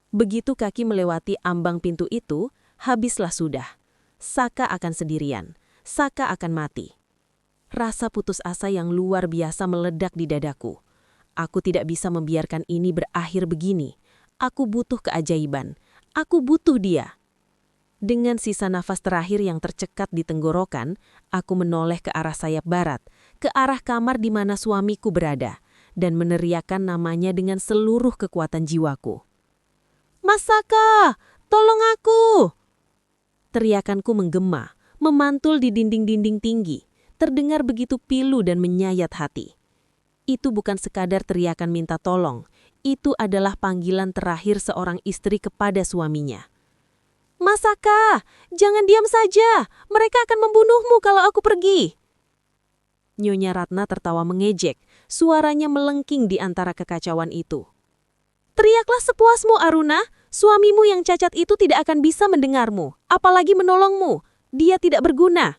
Begitu kaki melewati ambang pintu itu, habislah sudah. Saka akan sendirian, Saka akan mati. Rasa putus asa yang luar biasa meledak di dadaku. Aku tidak bisa membiarkan ini berakhir begini. Aku butuh keajaiban. Aku butuh dia. Dengan sisa nafas terakhir yang tercekat di tenggorokan, aku menoleh ke arah sayap barat, ke arah kamar di mana suamiku berada, dan meneriakkan namanya dengan seluruh kekuatan jiwaku. "Mas Saka, tolong aku!" Teriakanku menggema, memantul di dinding-dinding tinggi, terdengar begitu pilu dan menyayat hati. Itu bukan sekadar teriakan minta tolong, itu adalah panggilan terakhir seorang istri kepada suaminya. "Mas Saka, jangan diam saja, mereka akan membunuhmu kalau aku pergi." Nyonya Ratna tertawa mengejek, suaranya melengking di antara kekacauan itu. "Teriaklah sepuasmu, Aruna. Suamimu yang cacat itu tidak akan bisa mendengarmu, apalagi menolongmu. Dia tidak berguna."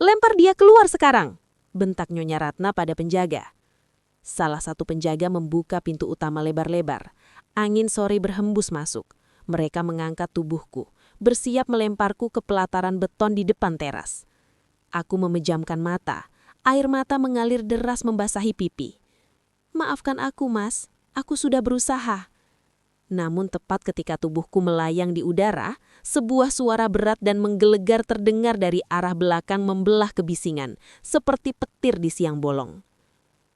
"Lempar dia keluar sekarang," bentak Nyonya Ratna pada penjaga. Salah satu penjaga membuka pintu utama lebar-lebar. Angin sore berhembus masuk. Mereka mengangkat tubuhku, bersiap melemparku ke pelataran beton di depan teras. Aku memejamkan mata. Air mata mengalir deras membasahi pipi. "Maafkan aku, Mas. Aku sudah berusaha." Namun tepat ketika tubuhku melayang di udara, sebuah suara berat dan menggelegar terdengar dari arah belakang membelah kebisingan, seperti petir di siang bolong.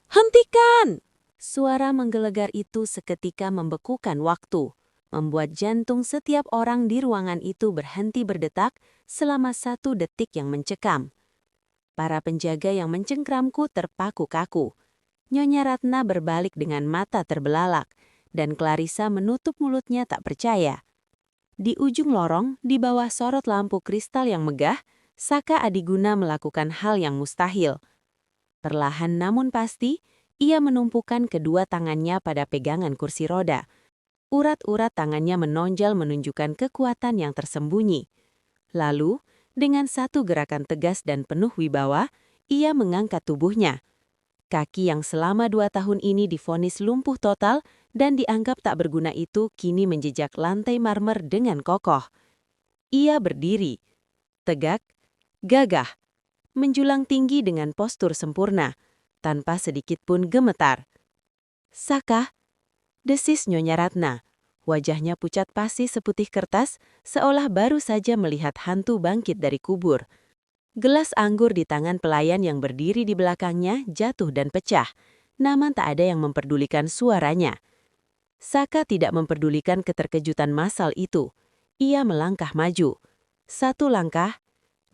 "Hentikan!" Suara menggelegar itu seketika membekukan waktu, membuat jantung setiap orang di ruangan itu berhenti berdetak selama 1 detik yang mencekam. Para penjaga yang mencengkramku terpaku kaku. Nyonya Ratna berbalik dengan mata terbelalak, dan Clarissa menutup mulutnya tak percaya. Di ujung lorong, di bawah sorot lampu kristal yang megah, Saka Adiguna melakukan hal yang mustahil. Perlahan namun pasti, ia menumpukan kedua tangannya pada pegangan kursi roda. Urat-urat tangannya menonjol menunjukkan kekuatan yang tersembunyi. Lalu, dengan satu gerakan tegas dan penuh wibawa, ia mengangkat tubuhnya. Kaki yang selama 2 tahun ini divonis lumpuh total dan dianggap tak berguna itu kini menjejak lantai marmer dengan kokoh. Ia berdiri, tegak, gagah, menjulang tinggi dengan postur sempurna, tanpa sedikit pun gemetar. "Saka," desis Nyonya Ratna. Wajahnya pucat pasi seputih kertas, seolah baru saja melihat hantu bangkit dari kubur. Gelas anggur di tangan pelayan yang berdiri di belakangnya jatuh dan pecah, namun tak ada yang memperdulikan suaranya. Saka tidak memperdulikan keterkejutan massal itu. Ia melangkah maju. 1 langkah,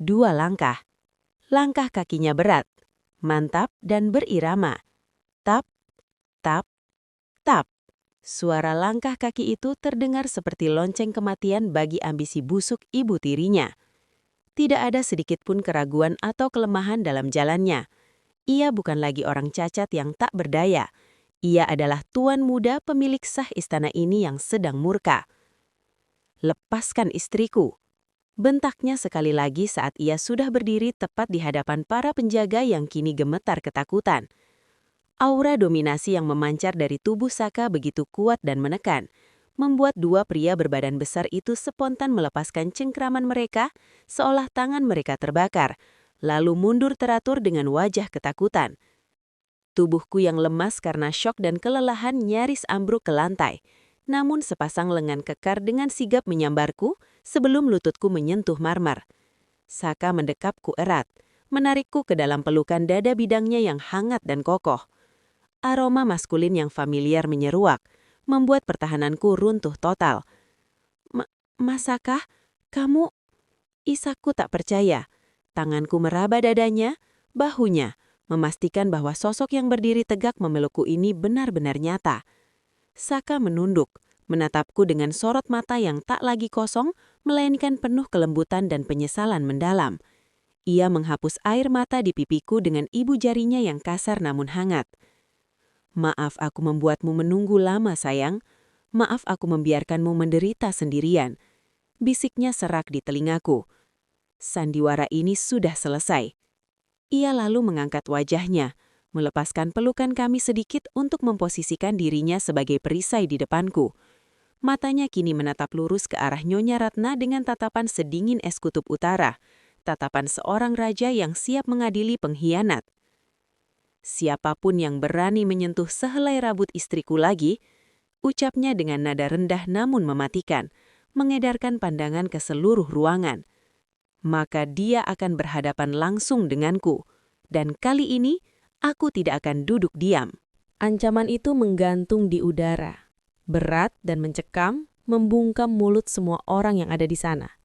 2 langkah. Langkah kakinya berat, mantap dan berirama. Tap, tap, tap. Suara langkah kaki itu terdengar seperti lonceng kematian bagi ambisi busuk ibu tirinya. Tidak ada sedikit pun keraguan atau kelemahan dalam jalannya. Ia bukan lagi orang cacat yang tak berdaya. Ia adalah tuan muda pemilik sah istana ini yang sedang murka. "Lepaskan istriku," bentaknya sekali lagi saat ia sudah berdiri tepat di hadapan para penjaga yang kini gemetar ketakutan. Aura dominasi yang memancar dari tubuh Saka begitu kuat dan menekan, membuat 2 pria berbadan besar itu spontan melepaskan cengkraman mereka, seolah tangan mereka terbakar, lalu mundur teratur dengan wajah ketakutan. Tubuhku yang lemas karena syok dan kelelahan nyaris ambruk ke lantai, namun sepasang lengan kekar dengan sigap menyambarku sebelum lututku menyentuh marmer. Saka mendekapku erat, menarikku ke dalam pelukan dada bidangnya yang hangat dan kokoh. Aroma maskulin yang familiar menyeruak, membuat pertahananku runtuh total. Mas Saka, kamu..." Isaku tak percaya. Tanganku meraba dadanya, bahunya, memastikan bahwa sosok yang berdiri tegak memelukku ini benar-benar nyata. Saka menunduk, menatapku dengan sorot mata yang tak lagi kosong, melainkan penuh kelembutan dan penyesalan mendalam. Ia menghapus air mata di pipiku dengan ibu jarinya yang kasar namun hangat. "Maaf aku membuatmu menunggu lama, sayang. Maaf aku membiarkanmu menderita sendirian," bisiknya serak di telingaku. Sandiwara ini sudah selesai. Ia lalu mengangkat wajahnya, melepaskan pelukan kami sedikit untuk memposisikan dirinya sebagai perisai di depanku. Matanya kini menatap lurus ke arah Nyonya Ratna dengan tatapan sedingin es kutub utara, tatapan seorang raja yang siap mengadili pengkhianat. "Siapapun yang berani menyentuh sehelai rambut istriku lagi," ucapnya dengan nada rendah namun mematikan, mengedarkan pandangan ke seluruh ruangan, "maka dia akan berhadapan langsung denganku, dan kali ini aku tidak akan duduk diam." Ancaman itu menggantung di udara, berat dan mencekam, membungkam mulut semua orang yang ada di sana.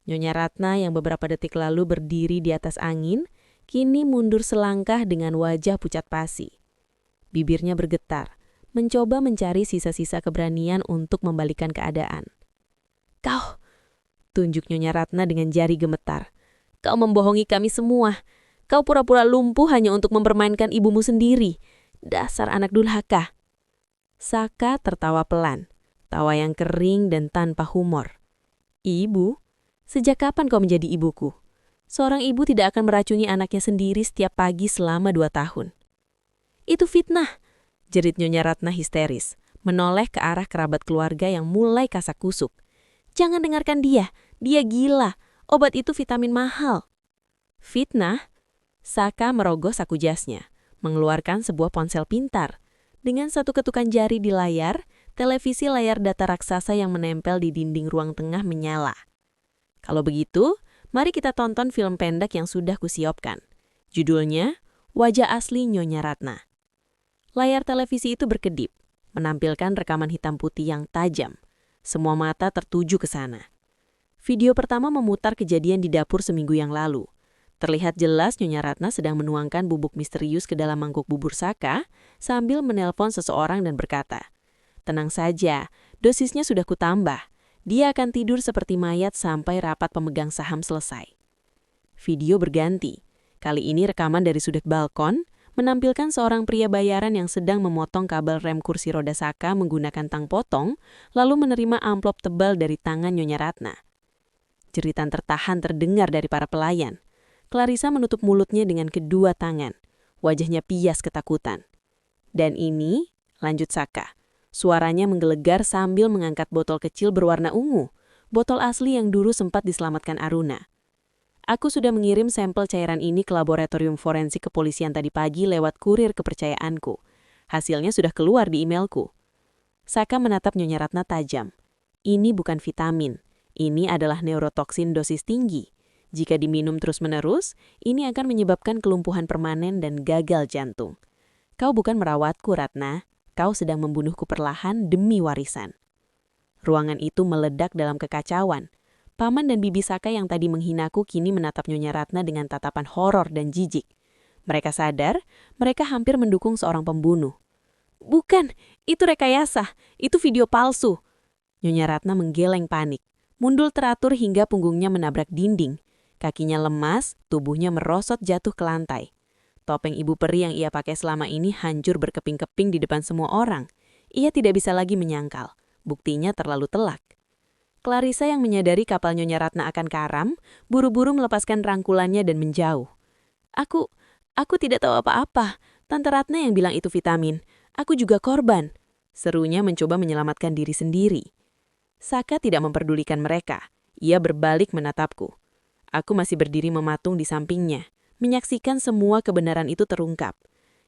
Nyonya Ratna yang beberapa detik lalu berdiri di atas angin, kini mundur selangkah dengan wajah pucat pasi. Bibirnya bergetar, mencoba mencari sisa-sisa keberanian untuk membalikan keadaan. "Kau," tunjuk Nyonya Ratna dengan jari gemetar, "kau membohongi kami semua. Kau pura-pura lumpuh hanya untuk mempermainkan ibumu sendiri. Dasar anak durhaka." Saka tertawa pelan, tawa yang kering dan tanpa humor. "Ibu? Sejak kapan kau menjadi ibuku? Seorang ibu tidak akan meracuni anaknya sendiri setiap pagi selama 2 tahun. Itu fitnah, jerit Nyonya Ratna histeris, menoleh ke arah kerabat keluarga yang mulai kasak-kusuk. Jangan dengarkan dia gila, obat itu vitamin mahal. Fitnah? Saka merogoh saku jasnya, mengeluarkan sebuah ponsel pintar. Dengan satu ketukan jari di layar, televisi layar data raksasa yang menempel di dinding ruang tengah menyala. Kalau begitu, mari kita tonton film pendek yang sudah kusiapkan. Judulnya, Wajah Asli Nyonya Ratna. Layar televisi itu berkedip, menampilkan rekaman hitam putih yang tajam. Semua mata tertuju ke sana. Video pertama memutar kejadian di dapur seminggu yang lalu. Terlihat jelas Nyonya Ratna sedang menuangkan bubuk misterius ke dalam mangkuk bubur Saka sambil menelpon seseorang dan berkata, "Tenang saja, dosisnya sudah kutambah. Dia akan tidur seperti mayat sampai rapat pemegang saham selesai." Video berganti. Kali ini rekaman dari sudut balkon menampilkan seorang pria bayaran yang sedang memotong kabel rem kursi roda Saka menggunakan tang potong, lalu menerima amplop tebal dari tangan Nyonya Ratna. Jeritan tertahan terdengar dari para pelayan. Clarissa menutup mulutnya dengan kedua tangan. Wajahnya pias ketakutan. "Dan ini," lanjut Saka. Suaranya menggelegar sambil mengangkat botol kecil berwarna ungu. Botol asli yang dulu sempat diselamatkan Aruna. "Aku sudah mengirim sampel cairan ini ke laboratorium forensik kepolisian tadi pagi lewat kurir kepercayaanku. Hasilnya sudah keluar di emailku." Saka menatap Nyonya Ratna tajam. "Ini bukan vitamin. Ini adalah neurotoksin dosis tinggi. Jika diminum terus-menerus, ini akan menyebabkan kelumpuhan permanen dan gagal jantung. Kau bukan merawatku, Ratna. Kau sedang membunuhku perlahan demi warisan." Ruangan itu meledak dalam kekacauan. Paman dan Bibi Saka yang tadi menghinaku kini menatap Nyonya Ratna dengan tatapan horor dan jijik. Mereka sadar, mereka hampir mendukung seorang pembunuh. "Bukan, itu rekayasa. Itu video palsu." Nyonya Ratna menggeleng panik. Mundul teratur hingga punggungnya menabrak dinding. Kakinya lemas, tubuhnya merosot jatuh ke lantai. Topeng ibu peri yang ia pakai selama ini hancur berkeping-keping di depan semua orang. Ia tidak bisa lagi menyangkal. Buktinya terlalu telak. Clarissa yang menyadari kapal Nyonya Ratna akan karam, buru-buru melepaskan rangkulannya dan menjauh. Aku tidak tahu apa-apa. Tante Ratna yang bilang itu vitamin. Aku juga korban." Serunya mencoba menyelamatkan diri sendiri. Saka tidak memperdulikan mereka. Ia berbalik menatapku. Aku masih berdiri mematung di sampingnya, menyaksikan semua kebenaran itu terungkap.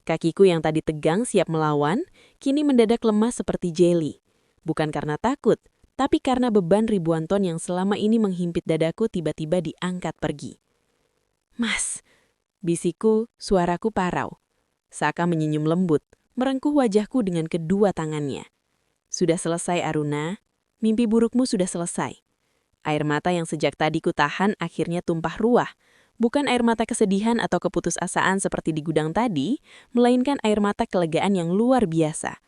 Kakiku yang tadi tegang siap melawan, kini mendadak lemas seperti jeli. Bukan karena takut, tapi karena beban ribuan ton yang selama ini menghimpit dadaku tiba-tiba diangkat pergi. "Mas," bisikku, suaraku parau. Saka menyenyum lembut, merengkuh wajahku dengan kedua tangannya. "Sudah selesai, Aruna. Mimpi burukmu sudah selesai." Air mata yang sejak tadi ku tahan akhirnya tumpah ruah. Bukan air mata kesedihan atau keputusasaan seperti di gudang tadi, melainkan air mata kelegaan yang luar biasa.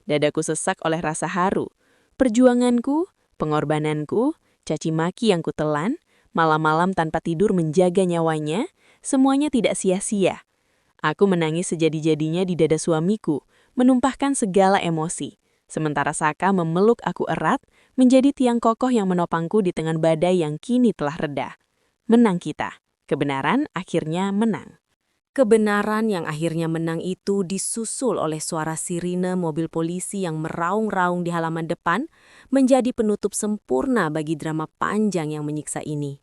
Dadaku sesak oleh rasa haru. Perjuanganku, pengorbananku, caci maki yang kutelan, malam-malam tanpa tidur menjaga nyawanya, semuanya tidak sia-sia. Aku menangis sejadi-jadinya di dada suamiku, menumpahkan segala emosi. Sementara Saka memeluk aku erat, menjadi tiang kokoh yang menopangku di tengah badai yang kini telah reda. Menang kita. Kebenaran akhirnya menang. Kebenaran yang akhirnya menang itu disusul oleh suara sirine mobil polisi yang meraung-raung di halaman depan, menjadi penutup sempurna bagi drama panjang yang menyiksa ini.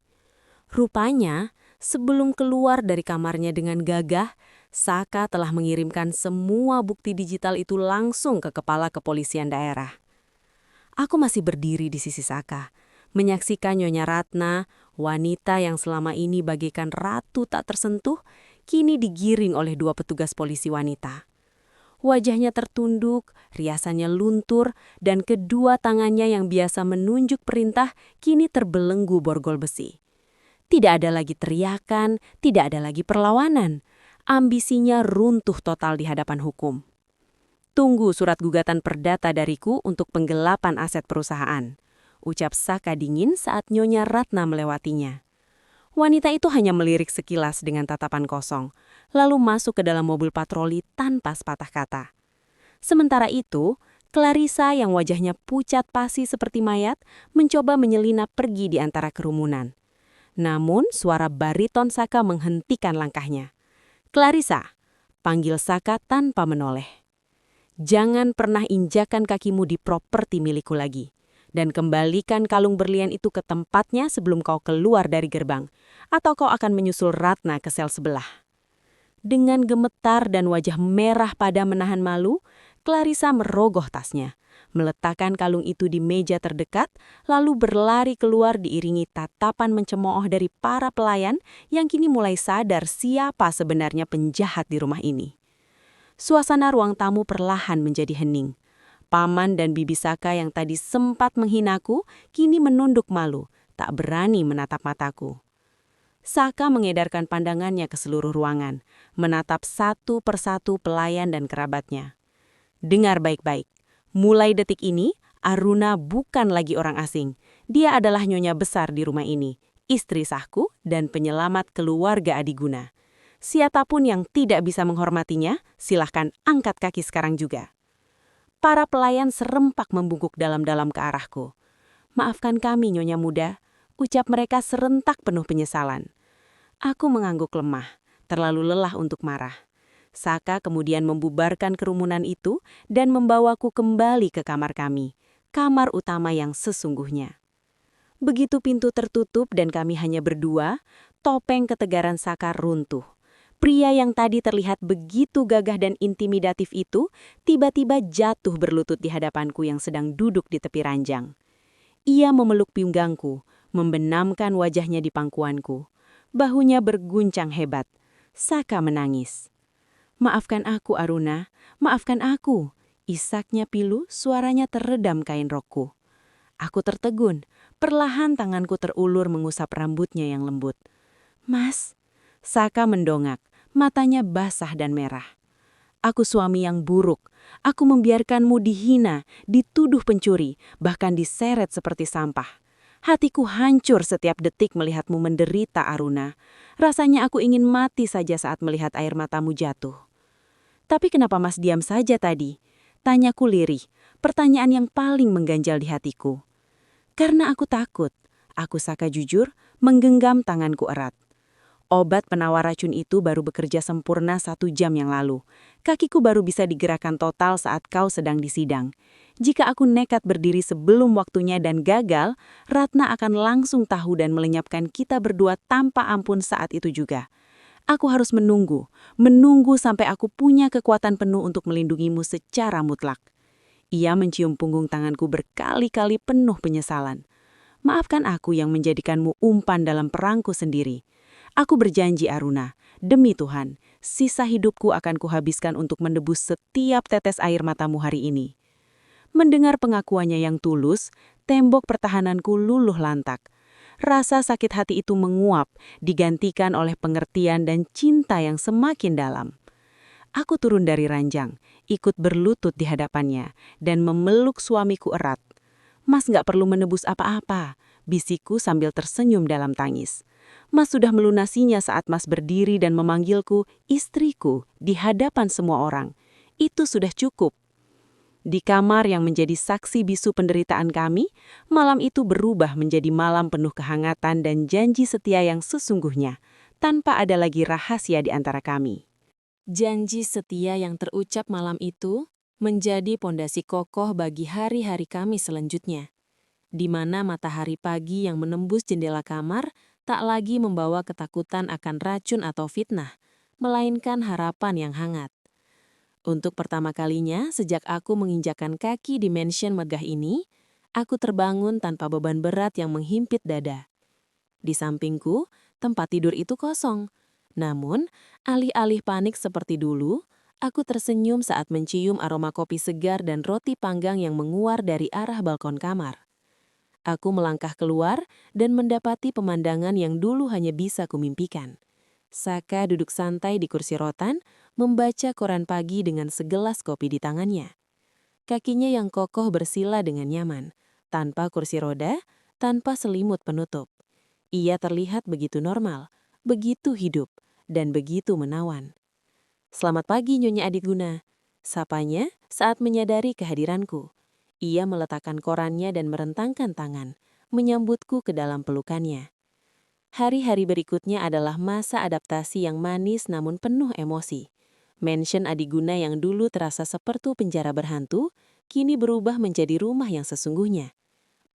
Rupanya, sebelum keluar dari kamarnya dengan gagah, Saka telah mengirimkan semua bukti digital itu langsung ke kepala kepolisian daerah. Aku masih berdiri di sisi Saka, menyaksikan Nyonya Ratna, wanita yang selama ini bagaikan ratu tak tersentuh, kini digiring oleh dua petugas polisi wanita. Wajahnya tertunduk, riasannya luntur, dan kedua tangannya yang biasa menunjuk perintah kini terbelenggu borgol besi. Tidak ada lagi teriakan, tidak ada lagi perlawanan. Ambisinya runtuh total di hadapan hukum. "Tunggu surat gugatan perdata dariku untuk penggelapan aset perusahaan," ucap Saka dingin saat Nyonya Ratna melewatinya. Wanita itu hanya melirik sekilas dengan tatapan kosong, lalu masuk ke dalam mobil patroli tanpa sepatah kata. Sementara itu, Clarissa yang wajahnya pucat pasi seperti mayat, mencoba menyelinap pergi di antara kerumunan. Namun, suara bariton Saka menghentikan langkahnya. "Clarissa, panggil Saka tanpa menoleh. Jangan pernah injakan kakimu di properti milikku lagi. Dan kembalikan kalung berlian itu ke tempatnya sebelum kau keluar dari gerbang, atau kau akan menyusul Ratna ke sel sebelah. Dengan gemetar dan wajah merah pada menahan malu, Clarissa merogoh tasnya, meletakkan kalung itu di meja terdekat, lalu berlari keluar diiringi tatapan mencemooh dari para pelayan yang kini mulai sadar siapa sebenarnya penjahat di rumah ini. Suasana ruang tamu perlahan menjadi hening. Paman dan Bibi Saka yang tadi sempat menghinaku, kini menunduk malu, tak berani menatap mataku. Saka mengedarkan pandangannya ke seluruh ruangan, menatap satu persatu pelayan dan kerabatnya. Dengar baik-baik, mulai detik ini, Aruna bukan lagi orang asing. Dia adalah nyonya besar di rumah ini, istri sahku dan penyelamat keluarga Adiguna. Siapapun yang tidak bisa menghormatinya, silahkan angkat kaki sekarang juga. Para pelayan serempak membungkuk dalam-dalam ke arahku. Maafkan kami, Nyonya Muda, ucap mereka serentak penuh penyesalan. Aku mengangguk lemah, terlalu lelah untuk marah. Saka kemudian membubarkan kerumunan itu dan membawaku kembali ke kamar kami, kamar utama yang sesungguhnya. Begitu pintu tertutup dan kami hanya berdua, topeng ketegaran Saka runtuh. Pria yang tadi terlihat begitu gagah dan intimidatif itu tiba-tiba jatuh berlutut di hadapanku yang sedang duduk di tepi ranjang. Ia memeluk pinggangku, membenamkan wajahnya di pangkuanku. Bahunya berguncang hebat. Saka menangis. Maafkan aku, Aruna. Maafkan aku. Isaknya pilu, suaranya teredam kain rokku. Aku tertegun. Perlahan tanganku terulur mengusap rambutnya yang lembut. Mas, Saka mendongak. Matanya basah dan merah. Aku suami yang buruk. Aku membiarkanmu dihina, dituduh pencuri, bahkan diseret seperti sampah. Hatiku hancur setiap detik melihatmu menderita, Aruna. Rasanya aku ingin mati saja saat melihat air matamu jatuh. Tapi kenapa Mas diam saja tadi? Tanyaku lirih, pertanyaan yang paling mengganjal di hatiku. Karena aku takut. Aku Saka jujur, menggenggam tanganku erat. Obat penawar racun itu baru bekerja sempurna 1 jam yang lalu. Kakiku baru bisa digerakkan total saat kau sedang disidang. Jika aku nekat berdiri sebelum waktunya dan gagal, Ratna akan langsung tahu dan melenyapkan kita berdua tanpa ampun saat itu juga. Aku harus menunggu sampai aku punya kekuatan penuh untuk melindungimu secara mutlak. Ia mencium punggung tanganku berkali-kali penuh penyesalan. Maafkan aku yang menjadikanmu umpan dalam perangku sendiri. Aku berjanji, Aruna, demi Tuhan, sisa hidupku akan kuhabiskan untuk menebus setiap tetes air matamu hari ini. Mendengar pengakuannya yang tulus, tembok pertahananku luluh lantak. Rasa sakit hati itu menguap, digantikan oleh pengertian dan cinta yang semakin dalam. Aku turun dari ranjang, ikut berlutut di hadapannya, dan memeluk suamiku erat. Mas gak perlu menebus apa-apa, bisikku sambil tersenyum dalam tangis. Mas sudah melunasinya saat Mas berdiri dan memanggilku istriku di hadapan semua orang. Itu sudah cukup. Di kamar yang menjadi saksi bisu penderitaan kami, malam itu berubah menjadi malam penuh kehangatan dan janji setia yang sesungguhnya, tanpa ada lagi rahasia di antara kami. Janji setia yang terucap malam itu menjadi pondasi kokoh bagi hari-hari kami selanjutnya, di mana matahari pagi yang menembus jendela kamar tak lagi membawa ketakutan akan racun atau fitnah, melainkan harapan yang hangat. Untuk pertama kalinya sejak aku menginjakkan kaki di mansion megah ini, aku terbangun tanpa beban berat yang menghimpit dada. Di sampingku, tempat tidur itu kosong. Namun, alih-alih panik seperti dulu, aku tersenyum saat mencium aroma kopi segar dan roti panggang yang menguar dari arah balkon kamar. Aku melangkah keluar dan mendapati pemandangan yang dulu hanya bisa kumimpikan. Saka duduk santai di kursi rotan, membaca koran pagi dengan segelas kopi di tangannya. Kakinya yang kokoh bersila dengan nyaman, tanpa kursi roda, tanpa selimut penutup. Ia terlihat begitu normal, begitu hidup, dan begitu menawan. "Selamat pagi, Nyonya Adiguna," sapanya saat menyadari kehadiranku. Ia meletakkan korannya dan merentangkan tangan, menyambutku ke dalam pelukannya. Hari-hari berikutnya adalah masa adaptasi yang manis namun penuh emosi. Mansion Adiguna yang dulu terasa seperti penjara berhantu, kini berubah menjadi rumah yang sesungguhnya.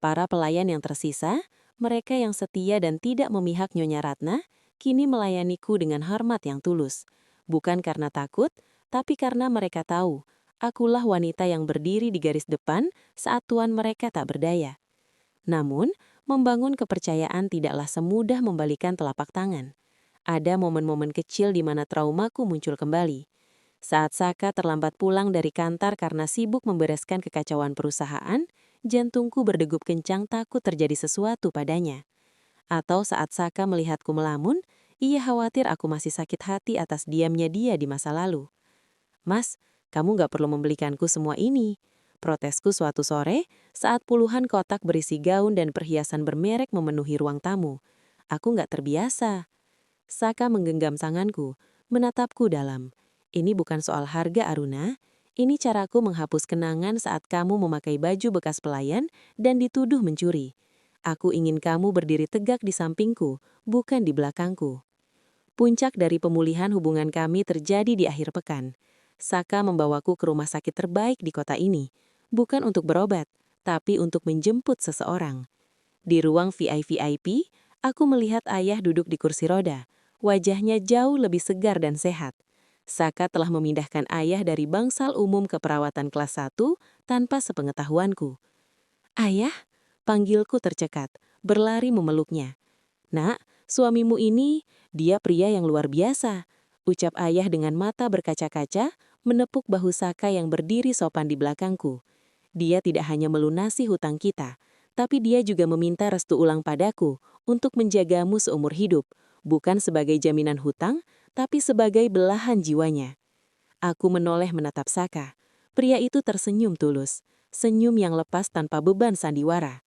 Para pelayan yang tersisa, mereka yang setia dan tidak memihak Nyonya Ratna, kini melayaniku dengan hormat yang tulus. Bukan karena takut, tapi karena mereka tahu, akulah wanita yang berdiri di garis depan saat tuan mereka tak berdaya. Namun, membangun kepercayaan tidaklah semudah membalikan telapak tangan. Ada momen-momen kecil di mana traumaku muncul kembali. Saat Saka terlambat pulang dari kantor karena sibuk membereskan kekacauan perusahaan, jantungku berdegup kencang takut terjadi sesuatu padanya. Atau saat Saka melihatku melamun, ia khawatir aku masih sakit hati atas diamnya dia di masa lalu. "Mas, kamu gak perlu membelikanku semua ini," protesku suatu sore saat puluhan kotak berisi gaun dan perhiasan bermerek memenuhi ruang tamu. "Aku gak terbiasa." Saka menggenggam tanganku, menatapku dalam. "Ini bukan soal harga, Aruna. Ini caraku menghapus kenangan saat kamu memakai baju bekas pelayan dan dituduh mencuri. Aku ingin kamu berdiri tegak di sampingku, bukan di belakangku." Puncak dari pemulihan hubungan kami terjadi di akhir pekan. Saka membawaku ke rumah sakit terbaik di kota ini, bukan untuk berobat, tapi untuk menjemput seseorang. Di ruang VIP, aku melihat ayah duduk di kursi roda. Wajahnya jauh lebih segar dan sehat. Saka telah memindahkan ayah dari bangsal umum ke perawatan kelas 1 tanpa sepengetahuanku. "Ayah?" Panggilku tercekat, berlari memeluknya. "Nak, suamimu ini, dia pria yang luar biasa," ucap ayah dengan mata berkaca-kaca, menepuk bahu Saka yang berdiri sopan di belakangku. "Dia tidak hanya melunasi hutang kita, tapi dia juga meminta restu ulang padaku untuk menjagamu seumur hidup, bukan sebagai jaminan hutang, tapi sebagai belahan jiwanya." Aku menoleh menatap Saka. Pria itu tersenyum tulus, senyum yang lepas tanpa beban sandiwara.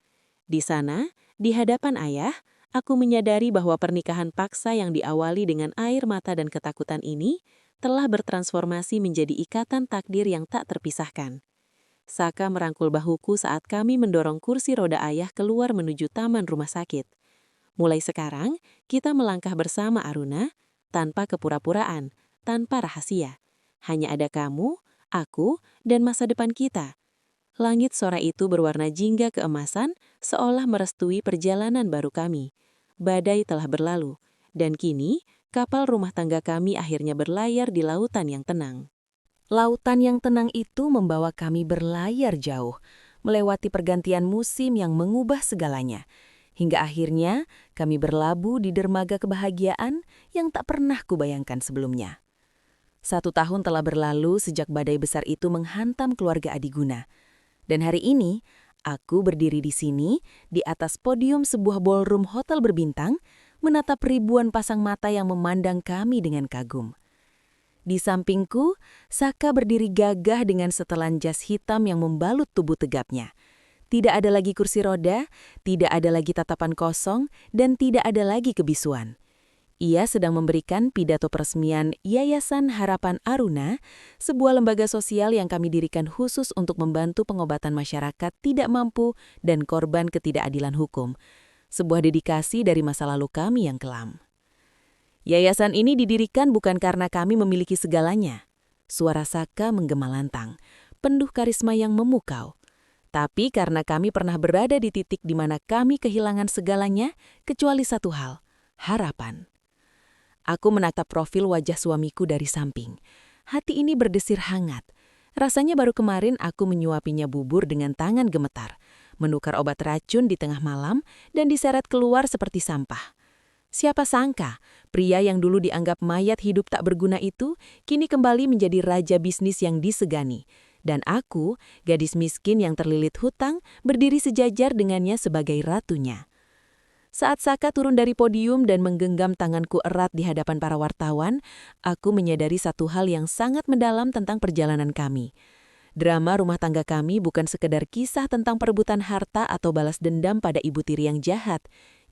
Di sana, di hadapan ayah, aku menyadari bahwa pernikahan paksa yang diawali dengan air mata dan ketakutan ini telah bertransformasi menjadi ikatan takdir yang tak terpisahkan. Saka merangkul bahuku saat kami mendorong kursi roda ayah keluar menuju taman rumah sakit. "Mulai sekarang, kita melangkah bersama, Aruna, tanpa kepura-puraan, tanpa rahasia. Hanya ada kamu, aku, dan masa depan kita." Langit sore itu berwarna jingga keemasan, seolah merestui perjalanan baru kami. Badai telah berlalu, dan kini kapal rumah tangga kami akhirnya berlayar di lautan yang tenang. Lautan yang tenang itu membawa kami berlayar jauh, melewati pergantian musim yang mengubah segalanya. Hingga akhirnya kami berlabuh di dermaga kebahagiaan yang tak pernah kubayangkan sebelumnya. 1 tahun telah berlalu sejak badai besar itu menghantam keluarga Adiguna. Dan hari ini, aku berdiri di sini, di atas podium sebuah ballroom hotel berbintang, menatap ribuan pasang mata yang memandang kami dengan kagum. Di sampingku, Saka berdiri gagah dengan setelan jas hitam yang membalut tubuh tegapnya. Tidak ada lagi kursi roda, tidak ada lagi tatapan kosong, dan tidak ada lagi kebisuan. Ia sedang memberikan pidato peresmian Yayasan Harapan Aruna, sebuah lembaga sosial yang kami dirikan khusus untuk membantu pengobatan masyarakat tidak mampu dan korban ketidakadilan hukum. Sebuah dedikasi dari masa lalu kami yang kelam. Yayasan ini didirikan bukan karena kami memiliki segalanya. Suara Saka menggema lantang, penuh karisma yang memukau. Tapi karena kami pernah berada di titik di mana kami kehilangan segalanya, kecuali satu hal, harapan. Aku menatap profil wajah suamiku dari samping. Hati ini berdesir hangat. Rasanya baru kemarin aku menyuapinya bubur dengan tangan gemetar, menukar obat racun di tengah malam, dan diseret keluar seperti sampah. Siapa sangka, pria yang dulu dianggap mayat hidup tak berguna itu, kini kembali menjadi raja bisnis yang disegani. Dan aku, gadis miskin yang terlilit hutang, berdiri sejajar dengannya sebagai ratunya. Saat Saka turun dari podium dan menggenggam tanganku erat di hadapan para wartawan, aku menyadari satu hal yang sangat mendalam tentang perjalanan kami. Drama rumah tangga kami bukan sekedar kisah tentang perebutan harta atau balas dendam pada ibu tiri yang jahat.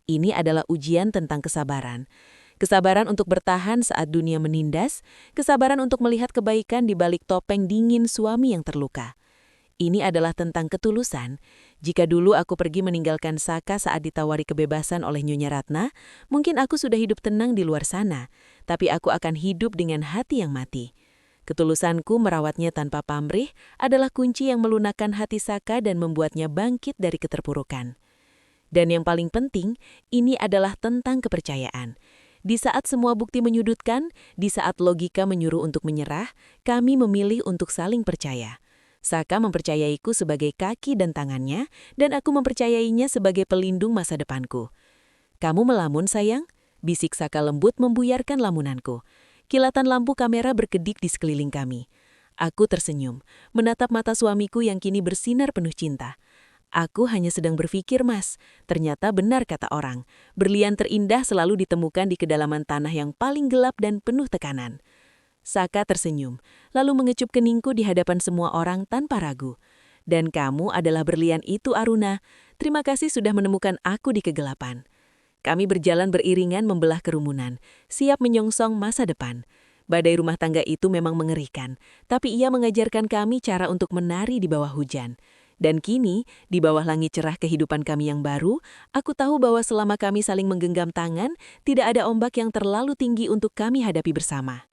Ini adalah ujian tentang kesabaran. Kesabaran untuk bertahan saat dunia menindas, kesabaran untuk melihat kebaikan di balik topeng dingin suami yang terluka. Ini adalah tentang ketulusan. Jika dulu aku pergi meninggalkan Saka saat ditawari kebebasan oleh Nyonya Ratna, mungkin aku sudah hidup tenang di luar sana, tapi aku akan hidup dengan hati yang mati. Ketulusanku merawatnya tanpa pamrih adalah kunci yang melunakkan hati Saka dan membuatnya bangkit dari keterpurukan. Dan yang paling penting, ini adalah tentang kepercayaan. Di saat semua bukti menyudutkan, di saat logika menyuruh untuk menyerah, kami memilih untuk saling percaya. Saka mempercayaiku sebagai kaki dan tangannya, dan aku mempercayainya sebagai pelindung masa depanku. "Kamu melamun, sayang?" bisik Saka lembut membuyarkan lamunanku. Kilatan lampu kamera berkedip di sekeliling kami. Aku tersenyum, menatap mata suamiku yang kini bersinar penuh cinta. "Aku hanya sedang berpikir, Mas. Ternyata benar kata orang. Berlian terindah selalu ditemukan di kedalaman tanah yang paling gelap dan penuh tekanan." Saka tersenyum, lalu mengecup keningku di hadapan semua orang tanpa ragu. "Dan kamu adalah berlian itu, Aruna. Terima kasih sudah menemukan aku di kegelapan." Kami berjalan beriringan membelah kerumunan, siap menyongsong masa depan. Badai rumah tangga itu memang mengerikan, tapi ia mengajarkan kami cara untuk menari di bawah hujan. Dan kini, di bawah langit cerah kehidupan kami yang baru, aku tahu bahwa selama kami saling menggenggam tangan, tidak ada ombak yang terlalu tinggi untuk kami hadapi bersama.